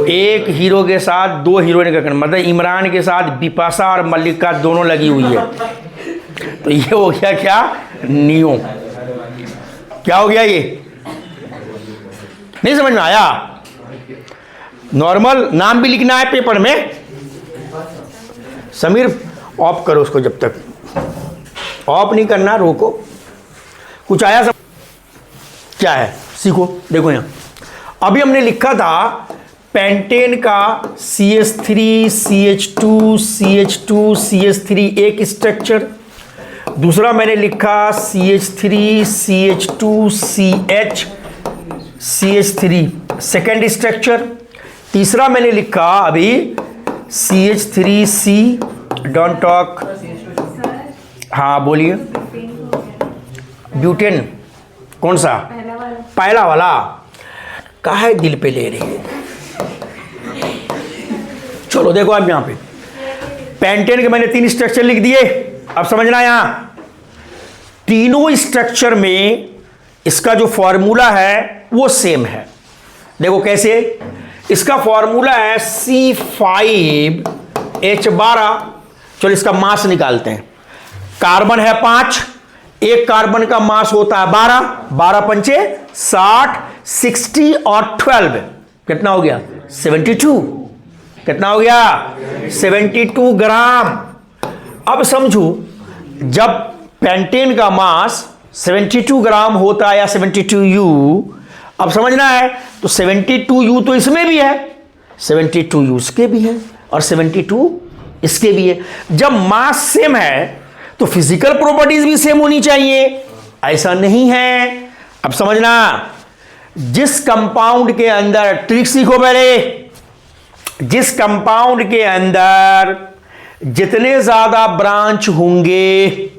एक हीरो के साथ 2 हीरोइन का कनेक्शन, मतलब इमरान के साथ बिपाशा और मल्लिका दोनों लगी हुई है। तो ये हो गया क्या, नियो। क्या हो गया ये? नहीं समझ में आया? नॉर्मल नाम भी लिखना है पेपर में। समीर ऑफ करो उसको, जब तक ऑफ नहीं करना, रोको। कुछ आया सब? क्या है सीखो। देखो यहां अभी हमने लिखा था पेंटेन का CH3 CH2 CH2 CH3 एक स्ट्रक्चर, दूसरा मैंने लिखा CH3 CH2 CH CH3 second structure, तीसरा मैंने लिखा अभी CH3C, डोंट टॉक। हाँ बोलिए। ब्यूटेन कौन सा? पहला वाला। काहे दिल पे ले रही है? चलो देखो आप यहां पे पेंटेन के मैंने 3 स्ट्रक्चर लिख दिए। अब समझना, यहां तीनों स्ट्रक्चर में इसका जो फॉर्मूला है वो सेम है। देखो कैसे, इसका फॉर्मूला है C5H12। चलो इसका मास निकालते हैं। कार्बन है 5, एक कार्बन का मास होता है 12, 12 पंचे 60, 60 और 12 कितना हो गया? 72। कितना हो गया? 72 ग्राम। अब समझो, जब पेंटेन का मास 72 ग्राम होता है या 72U, अब समझना है तो 72U तो इसमें भी है, 72U इसके भी है और 72 इसके भी है। जब मास सेम है तो फिजिकल प्रॉपर्टीज भी सेम होनी चाहिए, ऐसा नहीं है। अब समझना, जिस कंपाउंड के अंदर, ट्रिक सीखो पहले, जिस कंपाउंड के अंदर जितने ज्यादा ब्रांच होंगे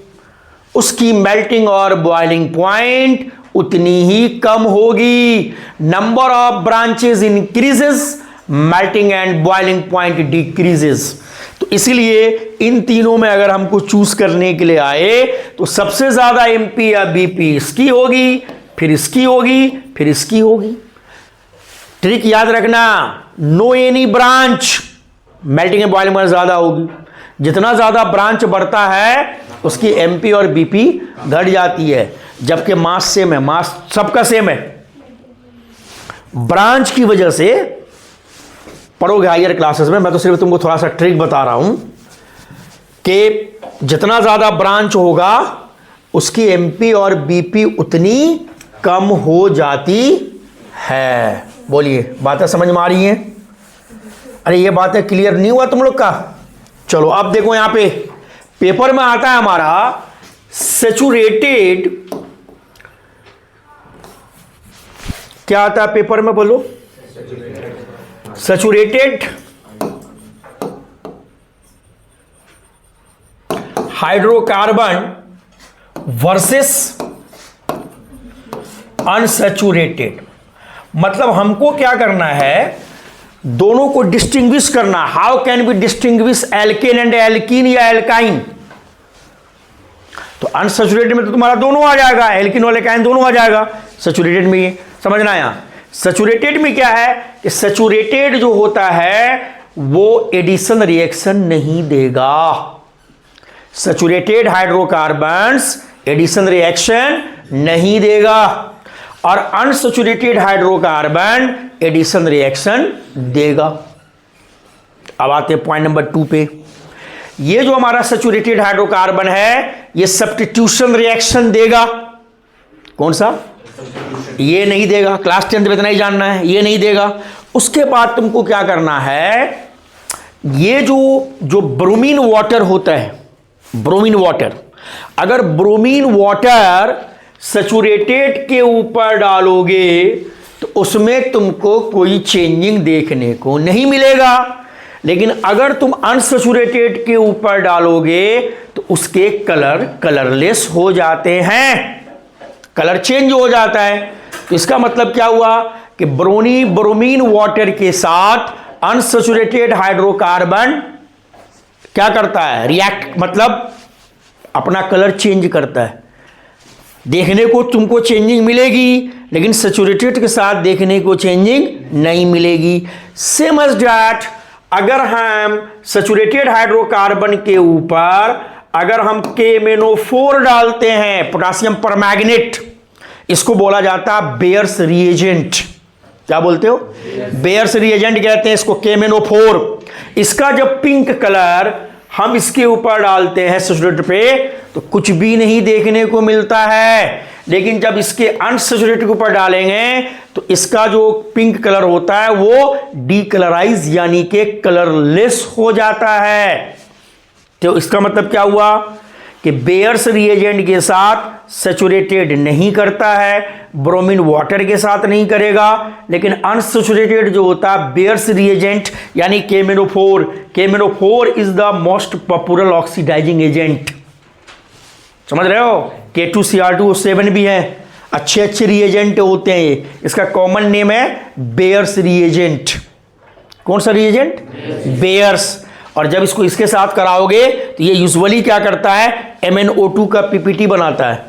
उसकी मेल्टिंग और बॉइलिंग पॉइंट उतनी ही कम होगी। Number of branches increases, melting and boiling point decreases. तो इसलिए इन तीनों में अगर हमको चूज करने के लिए आए तो सबसे ज्यादा MP या BP इसकी होगी, फिर इसकी होगी, फिर इसकी होगी। ट्रिक याद रखना, no any branch, melting and boiling point ज्यादा होगी। जितना ज्यादा ब्रांच बढ़ता है उसकी MP और BP घट जाती है, जबकि मास सेम है, मास सबका सेम है। ब्रांच की वजह से पढ़ोगे हायर क्लासेस में, मैं तो सिर्फ तुमको थोड़ा सा ट्रिक बता रहा हूं कि जितना ज्यादा ब्रांच होगा उसकी MP और BP उतनी कम हो जाती है। बोलिए, बातें समझ में आ रही हैं? अरे ये बातें क्लियर नहीं हुआ तुम लोग का? चलो अब देखो, यहां पे पेपर में आता है हमारा सैचुरेटेड, क्या आता है पेपर में? बोलो। Saturated hydrocarbon versus unsaturated. मतलब हमको क्या करना है, दोनों को डिस्टिंग्विश करना। How can be distinguish alkene and alkene या एल्काइन? तो अनसैचुरेटेड में तो तुम्हारा दोनों आ जाएगा, एल्कीन और एल्काइन दोनों आ जाएगा। सैचुरेटेड में ये समझना, यहां सैचुरेटेड में क्या है कि सैचुरेटेड जो होता है वो एडिशन रिएक्शन नहीं देगा। सैचुरेटेड हाइड्रोकार्बन्स एडिशन रिएक्शन नहीं देगा और अनसैचुरेटेड हाइड्रोकार्बन एडिशन रिएक्शन देगा। अब आते हैं पॉइंट नंबर 2 पे। ये जो हमारा सैचुरेटेड हाइड्रोकार्बन है ये सब्स्टिट्यूशन रिएक्शन देगा। कौन सा? ये नहीं देगा। क्लास 10 में इतना ही जानना है, ये नहीं देगा। उसके बाद तुमको क्या करना है, ये जो ब्रोमीन वाटर होता है, ब्रोमीन वाटर, अगर ब्रोमीन वाटर सैचुरेटेड के ऊपर डालोगे तो उसमें तुमको कोई चेंजिंग देखने को नहीं मिलेगा। लेकिन अगर तुम अनसैचुरेटेड के ऊपर डालोगे तो उसके कलर कलरलेस हो जाते हैं, कलर चेंज हो जाता है। तो इसका मतलब क्या हुआ कि ब्रोमीन वाटर के साथ अनसैचुरेटेड हाइड्रोकार्बन क्या करता है, रिएक्ट, मतलब अपना कलर चेंज करता है। देखने को तुमको चेंजिंग मिलेगी लेकिन सैचुरेटेड के साथ देखने को चेंजिंग नहीं मिलेगी। सेम एज दैट, अगर हम सैचुरेटेड हाइड्रोकार्बन के ऊपर अगर हम KMnO4 डालते हैं, पोटेशियम परमैंगनेट, इसको बोला जाता है बेयर्स रिएजेंट। क्या बोलते हो? बेयर्स रिएजेंट कहते हैं इसको, KMnO4। इसका जब पिंक कलर हम इसके ऊपर डालते हैं सैचुरेटेड पे तो कुछ भी नहीं देखने को मिलता है, लेकिन जब इसके अनसैचुरेटेड के ऊपर डालेंगे तो इसका जो पिंक कलर होता है वो डीकलराइज यानी कि कलरलेस हो जाता है। तो इसका मतलब क्या हुआ कि बेयर्स रिएजेंट के साथ सैचुरेटेड नहीं करता है, ब्रोमीन वाटर के साथ नहीं करेगा, लेकिन अनसैचुरेटेड जो होता है बेयर्स रिएजेंट यानी केमिनोफोर is the most popular oxidizing agent. समझ रहे हो? K2Cr2O7 भी है, अच्छे अच्छे रिएजेंट होते हैं ये। इसका कॉमन नेम है बेयर्स रिएजेंट। कौन सा रिएजेंट? बेयर्स। और जब इसको इसके साथ कराओगे तो ये यूजुअली क्या करता है, MnO2 का पीपीटी बनाता है।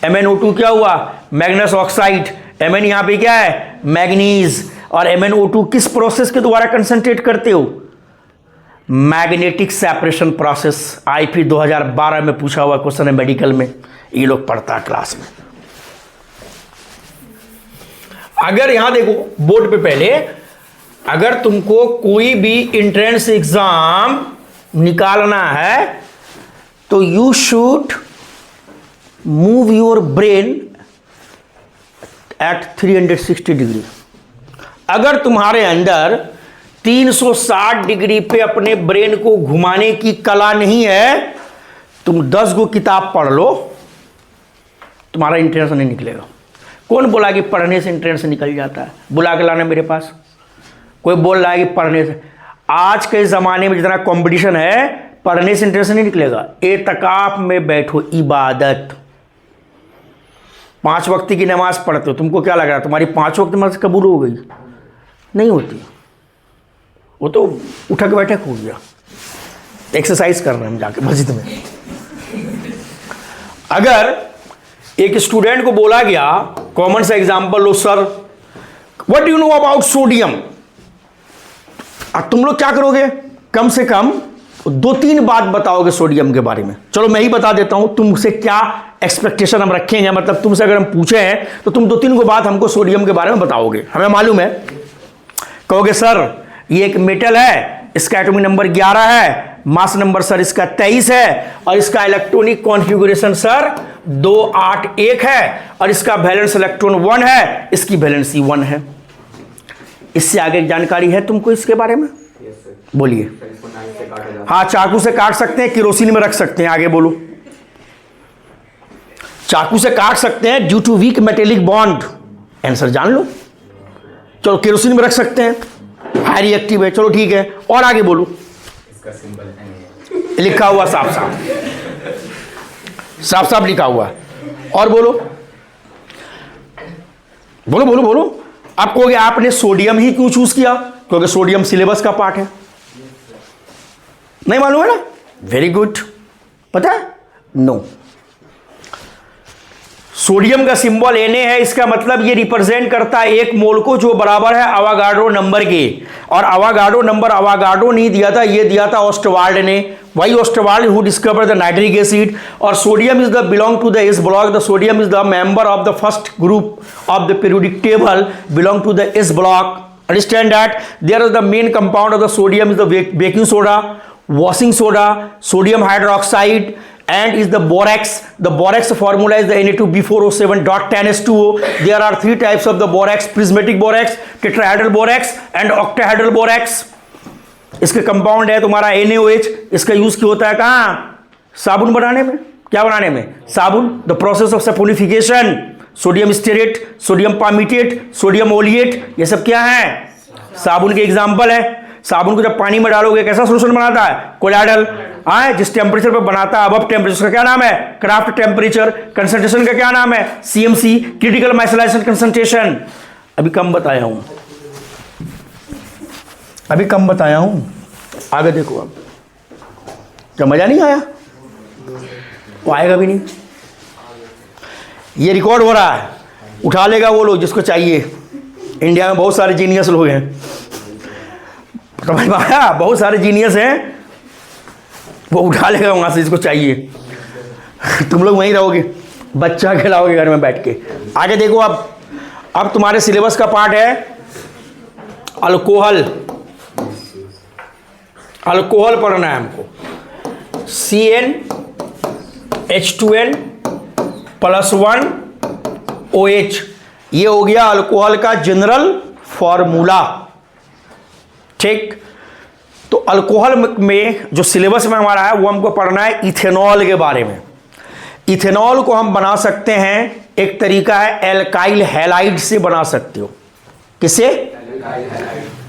MnO2 क्या हुआ? मैग्नेस ऑक्साइड। Mn यहां पे क्या है? मैग्नीज। और MnO2 किस प्रोसेस के द्वारा कंसंट्रेट करते हो? Magnetic separation process. IP 2012 में पूछा हुआ क्वेश्चन है मेडिकल में, ये लोग पढ़ता है क्लास में। अगर यहां देखो बोर्ड पे पहले, अगर तुमको कोई भी एंट्रेंस एग्जाम निकालना है तो you should move your brain at 360 degree. अगर तुम्हारे अंदर 360 डिग्री पे अपने ब्रेन को घुमाने की कला नहीं है, तुम 10 गो किताब पढ़ लो, तुम्हारा एंट्रेंस नहीं निकलेगा। कौन बोला कि पढ़ने से एंट्रेंस निकल जाता है? बुला के लाना मेरे पास। कोई बोल रहा है कि पढ़ने से, आज के ज़माने में जितना कंपटीशन है, पढ़ने से इंटरेस्ट नहीं निकलेगा। एतकाफ में बैठो, इबादत। 5 वक्त की नमाज पढ़ते हो, तुमको क्या लग रहा है तुम्हारी 5 वक्त नमाज कबूल हो गई? नहीं होती, वो तो उठक बैठक हो गया। एक्सरसाइज कर रहे हैं हम जाके मस्जिद में। अगर एक स्टूडेंट को बोला गया, कॉमन सा example low, sir what do you know about sodium, अब तुम लोग क्या करोगे? कम से कम 2-3 बात बताओगे सोडियम के बारे में। चलो मैं ही बता देता हूं तुमसे क्या एक्सपेक्टेशन हम रखेंगे। मतलब तुमसे अगर हम पूछे हैं तो तुम 2-3 को बात हमको सोडियम के बारे में बताओगे। हमें मालूम है, कहोगे सर ये एक मेटल है, इसका एटॉमिक नंबर 11 है, मास नंबर सर इसका 23 है, और इसका इलेक्ट्रॉनिक कॉन्फ़िगरेशन सर 281 है, और इसका वैलेंस इलेक्ट्रॉन 1 है, इसकी वैलेंसी 1 है। इससे आगे जानकारी है तुमको इसके बारे में? बोलिए। हाँ, चाकू से काट सकते हैं, केरोसिन में रख सकते हैं। आगे बोलो। चाकू से काट सकते हैं due to weak metallic bond, answer जान लो। चलो केरोसिन में रख सकते हैं, हाई रिएक्टिव है। चलो ठीक है, और आगे बोलो। इसका सिंबल लिखा हुआ साफ साफ लिखा हुआ। और बोलो बोलो बोलो बोलो। आप कहोगे आपने सोडियम ही क्यों चूज किया? क्योंकि सोडियम सिलेबस का पार्ट है। नहीं मालूम है ना? Very good. पता है? नो। सोडियम का सिंबल Na है, इसका मतलब ये रिप्रेजेंट करता है 1 मोल को, जो बराबर है अवागाड्रो नंबर के। और अवागाड्रो नंबर अवागाड्रो नहीं दिया था, ये दिया था ऑस्टवाल्ड ने। वही Ostwald who discover the nitric acid. और sodium is the belong to the s block. The sodium is the member of the first group of the periodic table, belong to the s block. Understand that there is the main compound of the sodium is the baking soda, washing soda, sodium hydroxide, and is the borax. The borax formula is the Na2B4O7.10H2O. There are 3 types of the borax: prismatic borax, tetrahedral borax, and octahedral borax. इसके compound है तुम्हारा NaOH। इसका use क्यों होता है? कहाँ? साबुन बनाने में। क्या बनाने में? साबुन। The process of saponification. Sodium stearate, sodium palmitate, sodium oleate, ये सब क्या है? साबुन के एग्जाम्पल है। साबुन को जब पानी में डालोगे कैसा सोल्यूशन बनाता है? कोलाइडल। जिस टेम्परेचर पर बनाता है, अबव टेम्परेचर, का क्या नाम है? Craft temperature. कंसंट्रेशन का क्या नाम है? CMC, critical micellization concentration. अभी कम बताया हूं, आगे देखो। अब क्या मजा नहीं आया? वो आएगा भी नहीं। ये रिकॉर्ड हो रहा है, उठा लेगा वो लोग जिसको चाहिए। इंडिया में बहुत सारे जीनियस लोग हैं, समझ में आया? बहुत सारे जीनियस हैं, वो उठा लेगा वहां से जिसको चाहिए। तुम लोग वहीं रहोगे, बच्चा खिलाओगे घर में बैठ के। आगे देखो। अब तुम्हारे सिलेबस का पार्ट है अल्कोहल। अल्कोहल पढ़ना है हमको। CnH2n+1OH, ये हो गया अल्कोहल का जनरल फॉर्मूला। ठीक। तो अल्कोहल में जो सिलेबस में हमारा है वो हमको पढ़ना है इथेनॉल के बारे में। इथेनॉल को हम बना सकते हैं, एक तरीका है एल्काइल हैलाइड से बना सकते हो। किससे?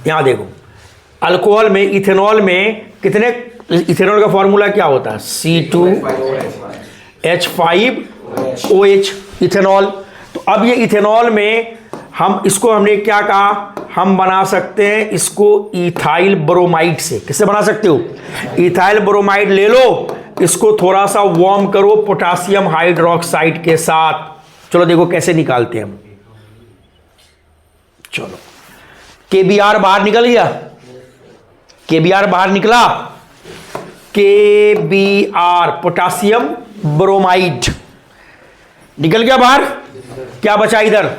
यहां देखो, अल्कोहल में इथेनॉल में कितने, इथेनॉल का फॉर्मूला क्या होता है? C2H5OH ethanol. तो अब ये इथेनॉल में हम इसको, हमने क्या कहा, हम बना सकते हैं इसको इथाइल ब्रोमाइड से। किससे बना सकते हो? इथाइल ब्रोमाइड ले लो, इसको थोड़ा सा वार्म करो पोटासियम हाइड्रोक्साइड के साथ। चलो देखो कैसे निकालते हैं हम। चलो, KBr बाहर निकल गया, KBr बाहर निकला, KBr पोटासियम ब्रोमाइड निकल गया बाहर। क्या बचा इधर?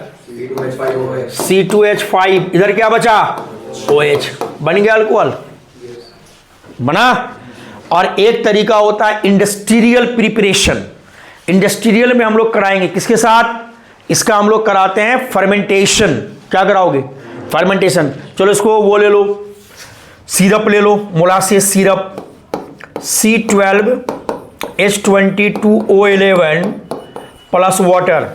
C2H5। इधर क्या बचा? OH। बन गया अल्कोहल, बना। और एक तरीका होता है इंडस्ट्रियल प्रिपरेशन। इंडस्ट्रियल में हम लोग कराएंगे किसके साथ? इसका हम लोग कराते हैं फर्मेंटेशन। क्या कराओगे? फर्मेंटेशन। चलो इसको वो ले लो, सिरप ले लो, molasses syrup, C12H22O11 plus water.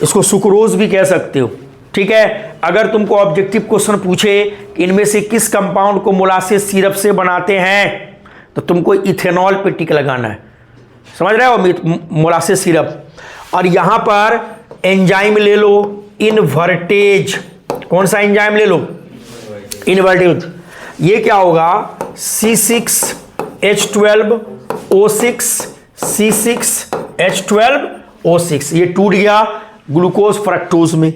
इसको सुक्रोज भी कह सकते हो, ठीक है। अगर तुमको ऑब्जेक्टिव क्वेश्चन पूछे कि इनमें से किस कंपाउंड को मोलासेस सिरप से बनाते हैं, तो तुमको इथेनॉल पे टिक लगाना है। समझ रहे हो? Molasses syrup. और यहां पर एंजाइम ले लो, इनवर्टेज। कौन सा एंजाइम ले लो? इनवर्टेज। ये क्या होगा? C6H12O6, C6H12O6। ये टूट गया ग्लूकोज फ्रक्टोज में।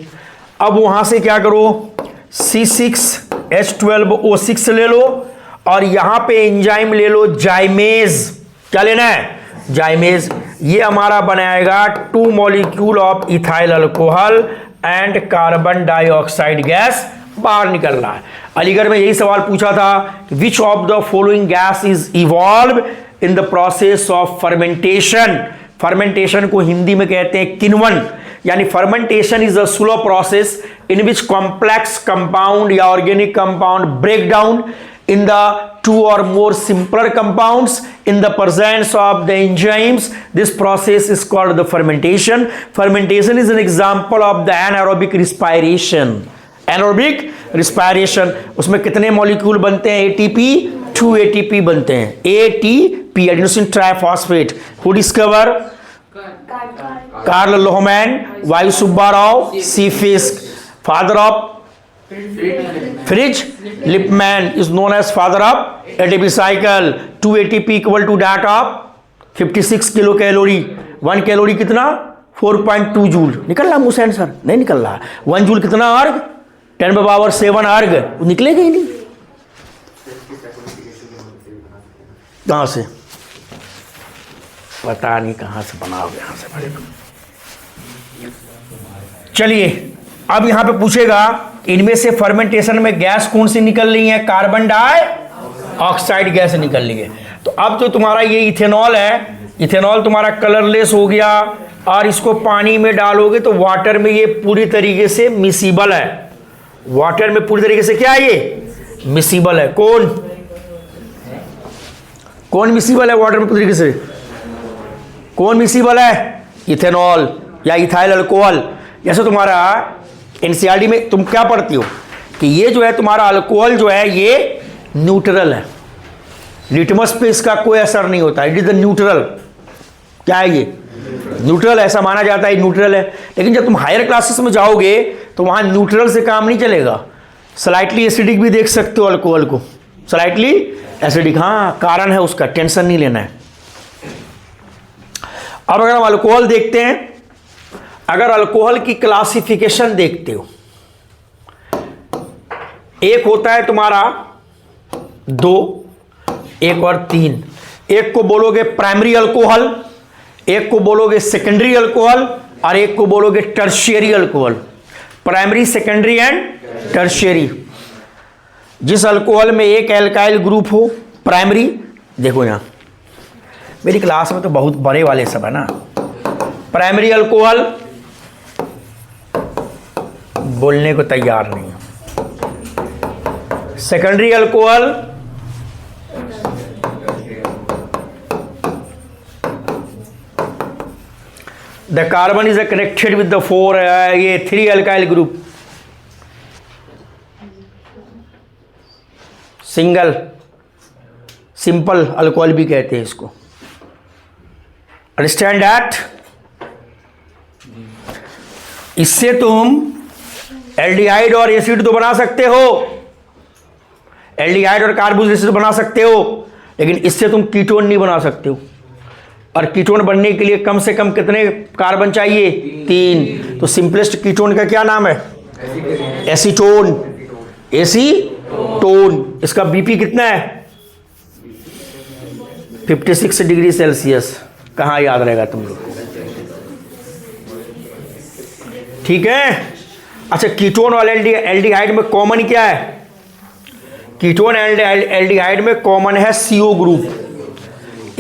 अब वहां से क्या करो, C6H12O6 ले लो, और यहां पे एंजाइम ले लो जाइमेज। क्या लेना है? जाइमेज। ये हमारा बनाएगा 2 molecule of ethyl alcohol and carbon dioxide gas बाहर निकल रहा है। अलीगढ़ में यही सवाल पूछा था, which of the following gas is evolve in the process of fermentation. Fermentation को हिंदी में कहते हैं किण्वन, यानी fermentation is a slow process in which complex compound या organic compound break down in the 2 or more simpler compounds in the presence of the enzymes. This process is called the fermentation. Fermentation is an example of the anaerobic respiration. Anaerobic respiration, उसमें कितने molecule बनते हैं? ATP, 2 ATP बनते हैं। ATP, adenosine triphosphate. Who discover? Carl Lohmann, Y. Subbarao, C. Fisk. Father of Fritz Lipman is known as father of ATP cycle. 2 ATP equal to that of 56 kilo calorie. 1 calorie कितना? 4.2 joule. निकल रहा मुंह से answer? नहीं निकल रहा। 1 joule कितना अर्ग? 10⁻7 अर्ग। वो निकलेगा ही नहीं। कहां से? पता नहीं कहां से बनाओगे, यहां से बड़े। चलिए, अब यहां पे पूछेगा इनमें से फर्मेंटेशन में गैस कौन सी निकल रही है? कार्बन डाइऑक्साइड गैस निकल रही है। तो अब जो तुम्हारा ये इथेनॉल है, इथेनॉल तुम्हारा कलरलेस हो गया, और इसको पानी में डालोगे तो वाटर में ये पूरी तरीके से मिसिबल है। वाटर में पूरी तरीके से क्या है? ये मिसिबल है। कौन मिसिबल है वाटर में पूरी तरीके से? कौन मिसिबल है? इथेनॉल या इथाइल अल्कोहल। जैसे तुम्हारा एनसीईआरटी में तुम क्या पढ़ती हो कि ये जो है तुम्हारा अल्कोहल जो है ये न्यूट्रल है, लिटमस पे इसका कोई असर नहीं होता। It is the neutral. क्या है ये? न्यूट्रल। ऐसा माना जाता है न्यूट्रल है। लेकिन जब तुम हायर क्लासेस में जाओगे तो वहां न्यूट्रल से काम नहीं चलेगा। स्लाइटली एसिडिक भी देख सकते हो अल्कोहल को, स्लाइटली एसिडिक। हाँ, कारण है उसका, टेंशन नहीं लेना है। अब अगर हम अल्कोहल देखते हैं, अगर अल्कोहल की क्लासिफिकेशन देखते हो, एक होता है तुम्हारा 2, एक और 3। एक को बोलोगे प्राइमरी अल्कोहल, एक को बोलोगे सेकेंडरी अल्कोहल, और एक को बोलोगे tertiary alcohol. Primary, secondary and tertiary. जिस अल्कोहल में एक एल्काइल ग्रुप हो, प्राइमरी। देखो यहां मेरी क्लास में तो बहुत बड़े वाले सब है ना। प्राइमरी अल्कोहल बोलने को तैयार नहीं है। Secondary alcohol the carbon is connected with the 4 ये 3 alkyl group, single simple alcohol भी कहते हैं इसको। Understand that? इससे तुम एल्डिहाइड और एसिड तो बना सकते हो, एल्डिहाइड और कार्बोक्सिलिक एसिड बना सकते हो, लेकिन इससे तुम कीटोन नहीं बना सकते हो। और कीटोन बनने के लिए कम से कम कितने कार्बन चाहिए? 3। तो सिंपलेस्ट कीटोन का क्या नाम है? एसीटोन। एसीटोन। इसका बीपी कितना है? 56 डिग्री सेल्सियस। कहाँ याद रहेगा तुम लोग को? ठीक है। अच्छा, कीटोन और एल्डिहाइड में कॉमन क्या है? कीटोन एल्डिहाइड में कॉमन है CO group.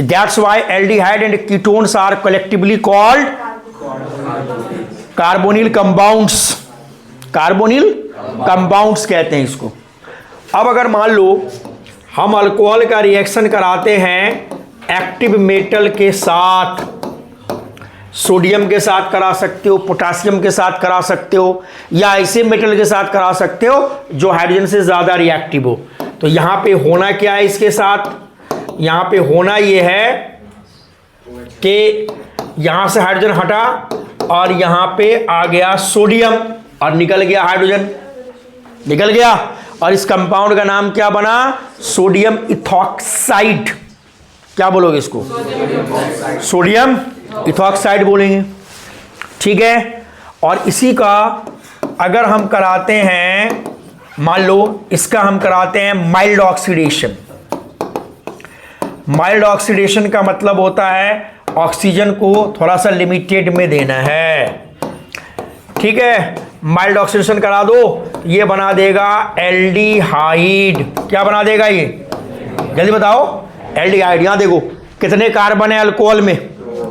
That's why aldehyde and ketones are collectively called carbonyl compounds. Carbonyl compounds कहते हैं इसको। अब अगर मान लो हम अल्कोहल का रिएक्शन कराते हैं एक्टिव मेटल के साथ, सोडियम के साथ करा सकते हो, पोटासियम के साथ करा सकते हो, या ऐसे मेटल के साथ करा सकते हो जो हाइड्रोजन से ज़्यादा रिएक्टिव हो। तो यहाँ पे होना क्या है इसके साथ? यहाँ पे होना ये है कि यहाँ से हाइड्रोजन हटा और यहाँ पे आ गया सोडियम और निकल गया हाइड्रोजन, निकल गया। और इस कंपाउंड का नाम क्या बना? Sodium ethoxide. क्या बोलोगे इसको? सोडियम इथॉक्साइड बोलेंगे। ठीक है। और इसी का अगर हम कराते हैं, मान लो इसका हम कराते हैं माइल्ड ऑक्सीडेशन। माइल्ड ऑक्सीडेशन का मतलब होता है ऑक्सीजन को थोड़ा सा लिमिटेड में देना है। ठीक है। माइल्ड ऑक्सीडेशन करा दो, ये बना देगा एल्डिहाइड। क्या बना देगा ये? जल्दी बताओ। एल्डिहाइड। यहां देखो कितने कार्बन है अल्कोहल में?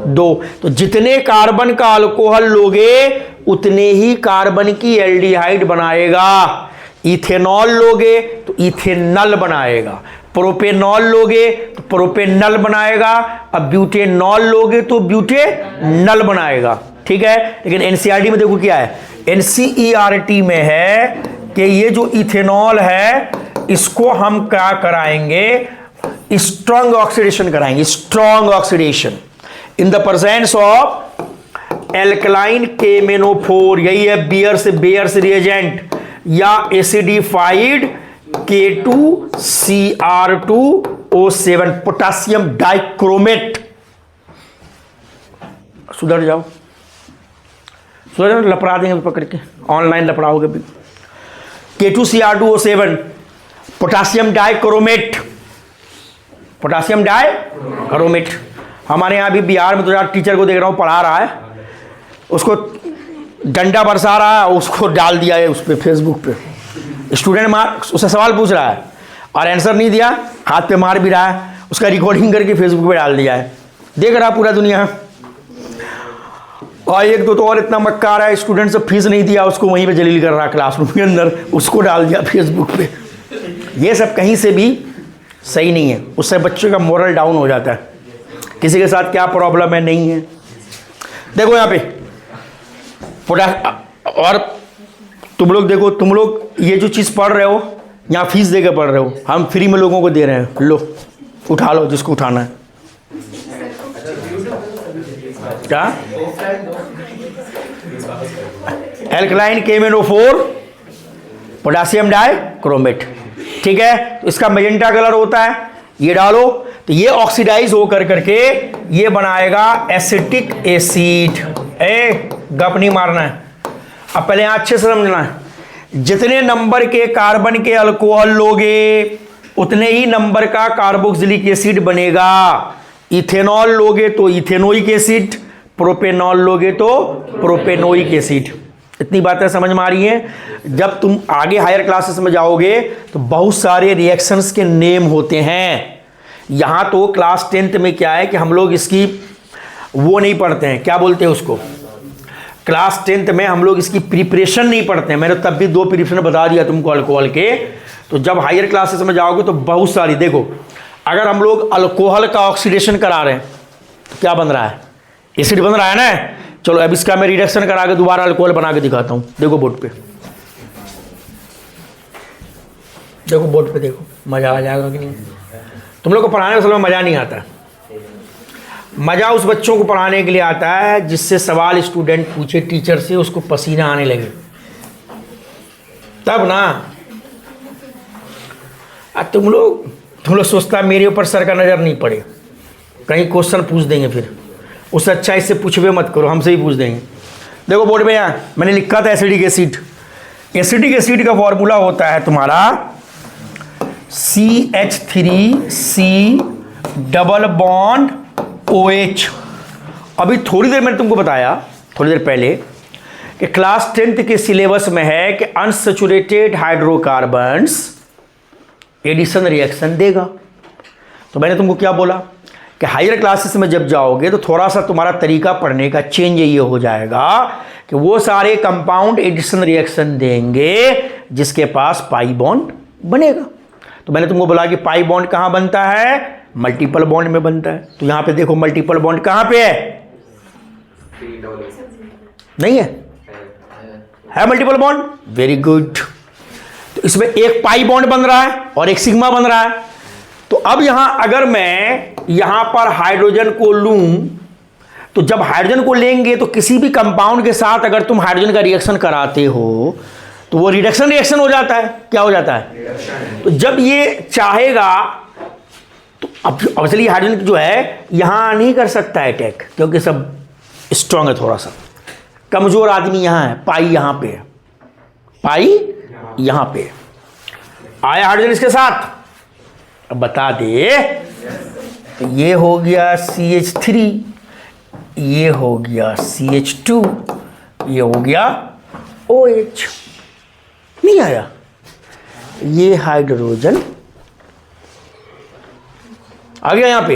2। तो जितने कार्बन का अल्कोहल लोगे उतने ही कार्बन की एल्डिहाइड बनाएगा। इथेनॉल लोगे तो इथेनल बनाएगा, प्रोपेनॉल लोगे तो प्रोपेनल बनाएगा, अब ब्यूटेनॉल लोगे तो ब्यूटेनल बनाएगा। ठीक है। लेकिन एनसीईआरटी में देखो क्या है? एनसीईआरटी में है कि ये जो इथेनॉल है इसको हम क्या कराएंगे? स्ट्रॉन्ग ऑक्सीडेशन कराएंगे। Strong oxidation in the presence of alkaline KMnO4, यही है बेयर्स रिएजेंट, या एसिडिफाइड K2Cr2O7 पोटासियम डाइक्रोमेट। सुधर जाओ, सुधर जाओ, लपड़ा देंगे पकड़ के, ऑनलाइन लपड़ाओगे भी। K2Cr2O7 potassium dichromate, potassium dichromate. हमारे यहाँ भी बिहार में तो यार टीचर को देख रहा हूँ पढ़ा रहा है, उसको डंडा बरसा रहा है, उसको डाल दिया है उस पर फेसबुक पे। स्टूडेंट उससे सवाल पूछ रहा है और आंसर नहीं दिया, हाथ पे मार भी रहा है, उसका रिकॉर्डिंग करके फेसबुक पे डाल दिया है, देख रहा पूरा दुनिया। और एक दो तो और इतना मक्का आ रहा है, स्टूडेंट से फीस नहीं दिया, उसको वहीं पे जलील कर रहा क्लासरूम के अंदर, उसको डाल दिया फेसबुक पे। ये सब कहीं से भी सही नहीं है, उससे बच्चे का मोरल डाउन हो जाता है। किसी के साथ क्या प्रॉब्लम है नहीं है। देखो यहाँ पे और तुम लोग देखो, तुम लोग ये जो चीज़ पढ़ रहे हो यहाँ फीस देकर पढ़ रहे हो, हम फ्री में लोगों को दे रहे हैं, लो उठा लो जिसको उठाना है। क्या? Alkaline KMnO4 potassium dichromate. ठीक है। तो इसका मैजेंटा कलर होता है, ये डालो तो ये ऑक्सीडाइज हो करके ये बनाएगा एसिटिक एसिड। गप नहीं मारना है, अब पहले यहां अच्छे से समझना है। जितने नंबर के कार्बन के अल्कोहल लोगे उतने ही नंबर का कार्बोक्सिलिक एसिड बनेगा। इथेनॉल लोगे तो इथेनोइक एसिड, प्रोपेनॉल लोगे तो प्रोपेनोइक एसिड। इतनी बातें समझ में आ रही हैं। जब तुम आगे हायर क्लासेस में जाओगे तो बहुत सारे रिएक्शंस के नेम होते हैं। यहाँ तो क्लास 10th में क्या है कि हम लोग इसकी वो नहीं पढ़ते हैं, क्या बोलते हैं उसको, क्लास 10th में हम लोग इसकी प्रिपरेशन नहीं पढ़ते हैं। मैंने तब भी 2 प्रिपरेशन बता दिया तुमको अल्कोहल के। तो जब हायर क्लासेस में जाओगे तो बहुत सारी, देखो अगर हम लोग अल्कोहल का ऑक्सीडेशन करा रहे हैं तो क्या बन रहा है? एसिड बन रहा है ना। चलो अब इसका मैं रिडक्शन करा के दोबारा अल्कोहल बना के दिखाता हूं। देखो बोर्ड पे, देखो बोर्ड पे, देखो मजा आ जाएगा कि नहीं। तुम लोग को पढ़ाने में असल में मजा नहीं आता, मजा उस बच्चों को पढ़ाने के लिए आता है जिससे सवाल स्टूडेंट पूछे टीचर से, उसको पसीना आने लगे, तब ना। तुम लोग सोचता मेरे ऊपर सर का नज़र नहीं पड़े, कहीं क्वेश्चन पूछ देंगे, फिर उससे अच्छा इससे पूछवे मत करो, हमसे ही पूछ देंगे। देखो बोर्ड में यहाँ मैंने लिखा था एसिडिक एसिड। एसिडिक एसिड का फॉर्मूला होता है तुम्हारा CH3C डबल बॉन्ड OH। अभी थोड़ी देर मैंने तुमको बताया, थोड़ी देर पहले, कि क्लास 10th के सिलेबस में है कि अनसैचुरेटेड हाइड्रोकार्बन्स एडिशन रिएक्शन देगा। तो मैंने तुमको क्या बोला कि हायर क्लासेस में जब जाओगे तो थोड़ा सा तुम्हारा तरीका पढ़ने का चेंज ये हो जाएगा कि वो सारे कंपाउंड एडिशन रिएक्शन देंगे जिसके पास पाई बॉन्ड बनेगा। तो मैंने तुमको बोला कि पाई बॉन्ड कहाँ बनता है, मल्टीपल बॉन्ड में बनता है। तो यहां पे देखो मल्टीपल बॉन्ड कहां पे है, नहीं है मल्टीपल बॉन्ड, वेरी गुड। तो इसमें एक पाई बॉन्ड बन रहा है और एक सिग्मा बन रहा है। तो अब यहां अगर मैं यहां पर हाइड्रोजन को लूं, तो जब हाइड्रोजन को लेंगे तो किसी भी कंपाउंड के साथ अगर तुम हाइड्रोजन का रिएक्शन कराते हो तो वो रिडक्शन रिएक्शन हो जाता है। क्या हो जाता है? तो जब ये चाहेगा तो अब ऑब्वियसली हाइड्रोजन जो है यहां नहीं कर सकता है अटैक, क्योंकि सब स्ट्रांग है, थोड़ा सा कमजोर आदमी यहां है, पाई यहां पे है, पाई यहां पे है। आया हाइड्रोजन इसके साथ, अब बता दे, तो ये हो गया CH3, ये हो गया CH2, ये हो गया OH। नहीं आया, ये हाइड्रोजन आ गया यहां पे।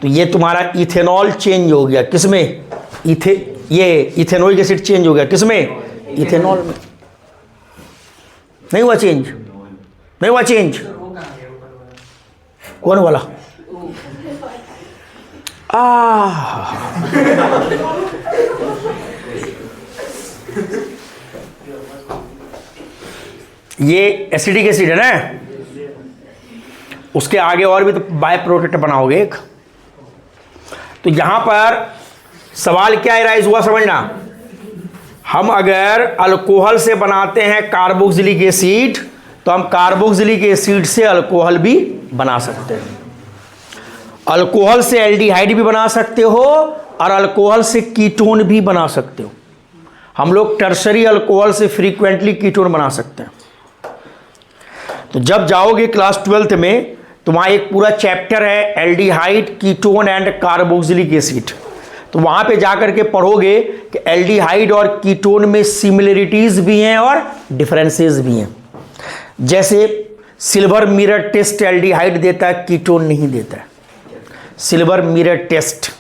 तो ये तुम्हारा इथेनॉल चेंज हो गया किसमें, ये इथेनोइक एसिड चेंज हो गया किसमें, इथेनॉल में। नहीं हुआ चेंज, नहीं हुआ चेंज। कौन वाला? ये एसिडिक एसिड है ना, उसके आगे और भी तो बाय प्रोडक्ट बनाओगे एक। तो यहां पर सवाल क्या राइज हुआ समझना, हम अगर अल्कोहल से बनाते हैं कार्बोक्सिलिक एसिड तो हम कार्बोक्सिलिक एसिड से अल्कोहल भी बना सकते हैं, अल्कोहल से एल्डिहाइड भी बना सकते हो और अल्कोहल से कीटोन भी बना सकते हो। हम लोग टर्शरी अल्कोहल से फ्रीक्वेंटली कीटोन बना सकते हैं। तो जब जाओगे क्लास 12th में तो वहाँ एक पूरा चैप्टर है aldehyde, ketone and carboxylic acid. तो वहाँ पे जाकर के पढ़ोगे कि एल्डिहाइड और कीटोन में सिमिलरिटीज़ भी हैं और डिफरेंसेस भी हैं। जैसे सिल्वर मिरर टेस्ट एल्डिहाइड देता है, कीटोन नहीं देता है। सिल्वर मिरर टेस्ट,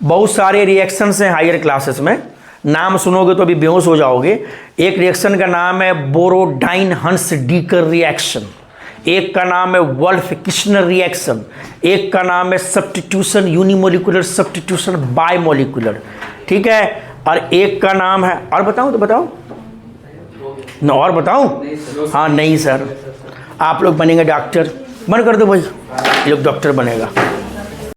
बहुत सारे रिएक्शंस हैं हायर क्लासेस में, नाम सुनोगे तो अभी बेहोश हो जाओगे। एक रिएक्शन का नाम है बोरोडाइन हंस डीकर रिएक्शन, एक का नाम है वुल्फ किश्नर रिएक्शन, एक का नाम है सब्स्टिट्यूशन यूनिमोलिकुलर सब्स्टिट्यूशन बायमोलिकुलर, ठीक है, और एक का नाम है, और बताऊं तो बताओ न, और बताऊं? हाँ नहीं सर, आप लोग बनेंगे डॉक्टर, बंद कर दो भाई, ये लोग डॉक्टर बनेगा।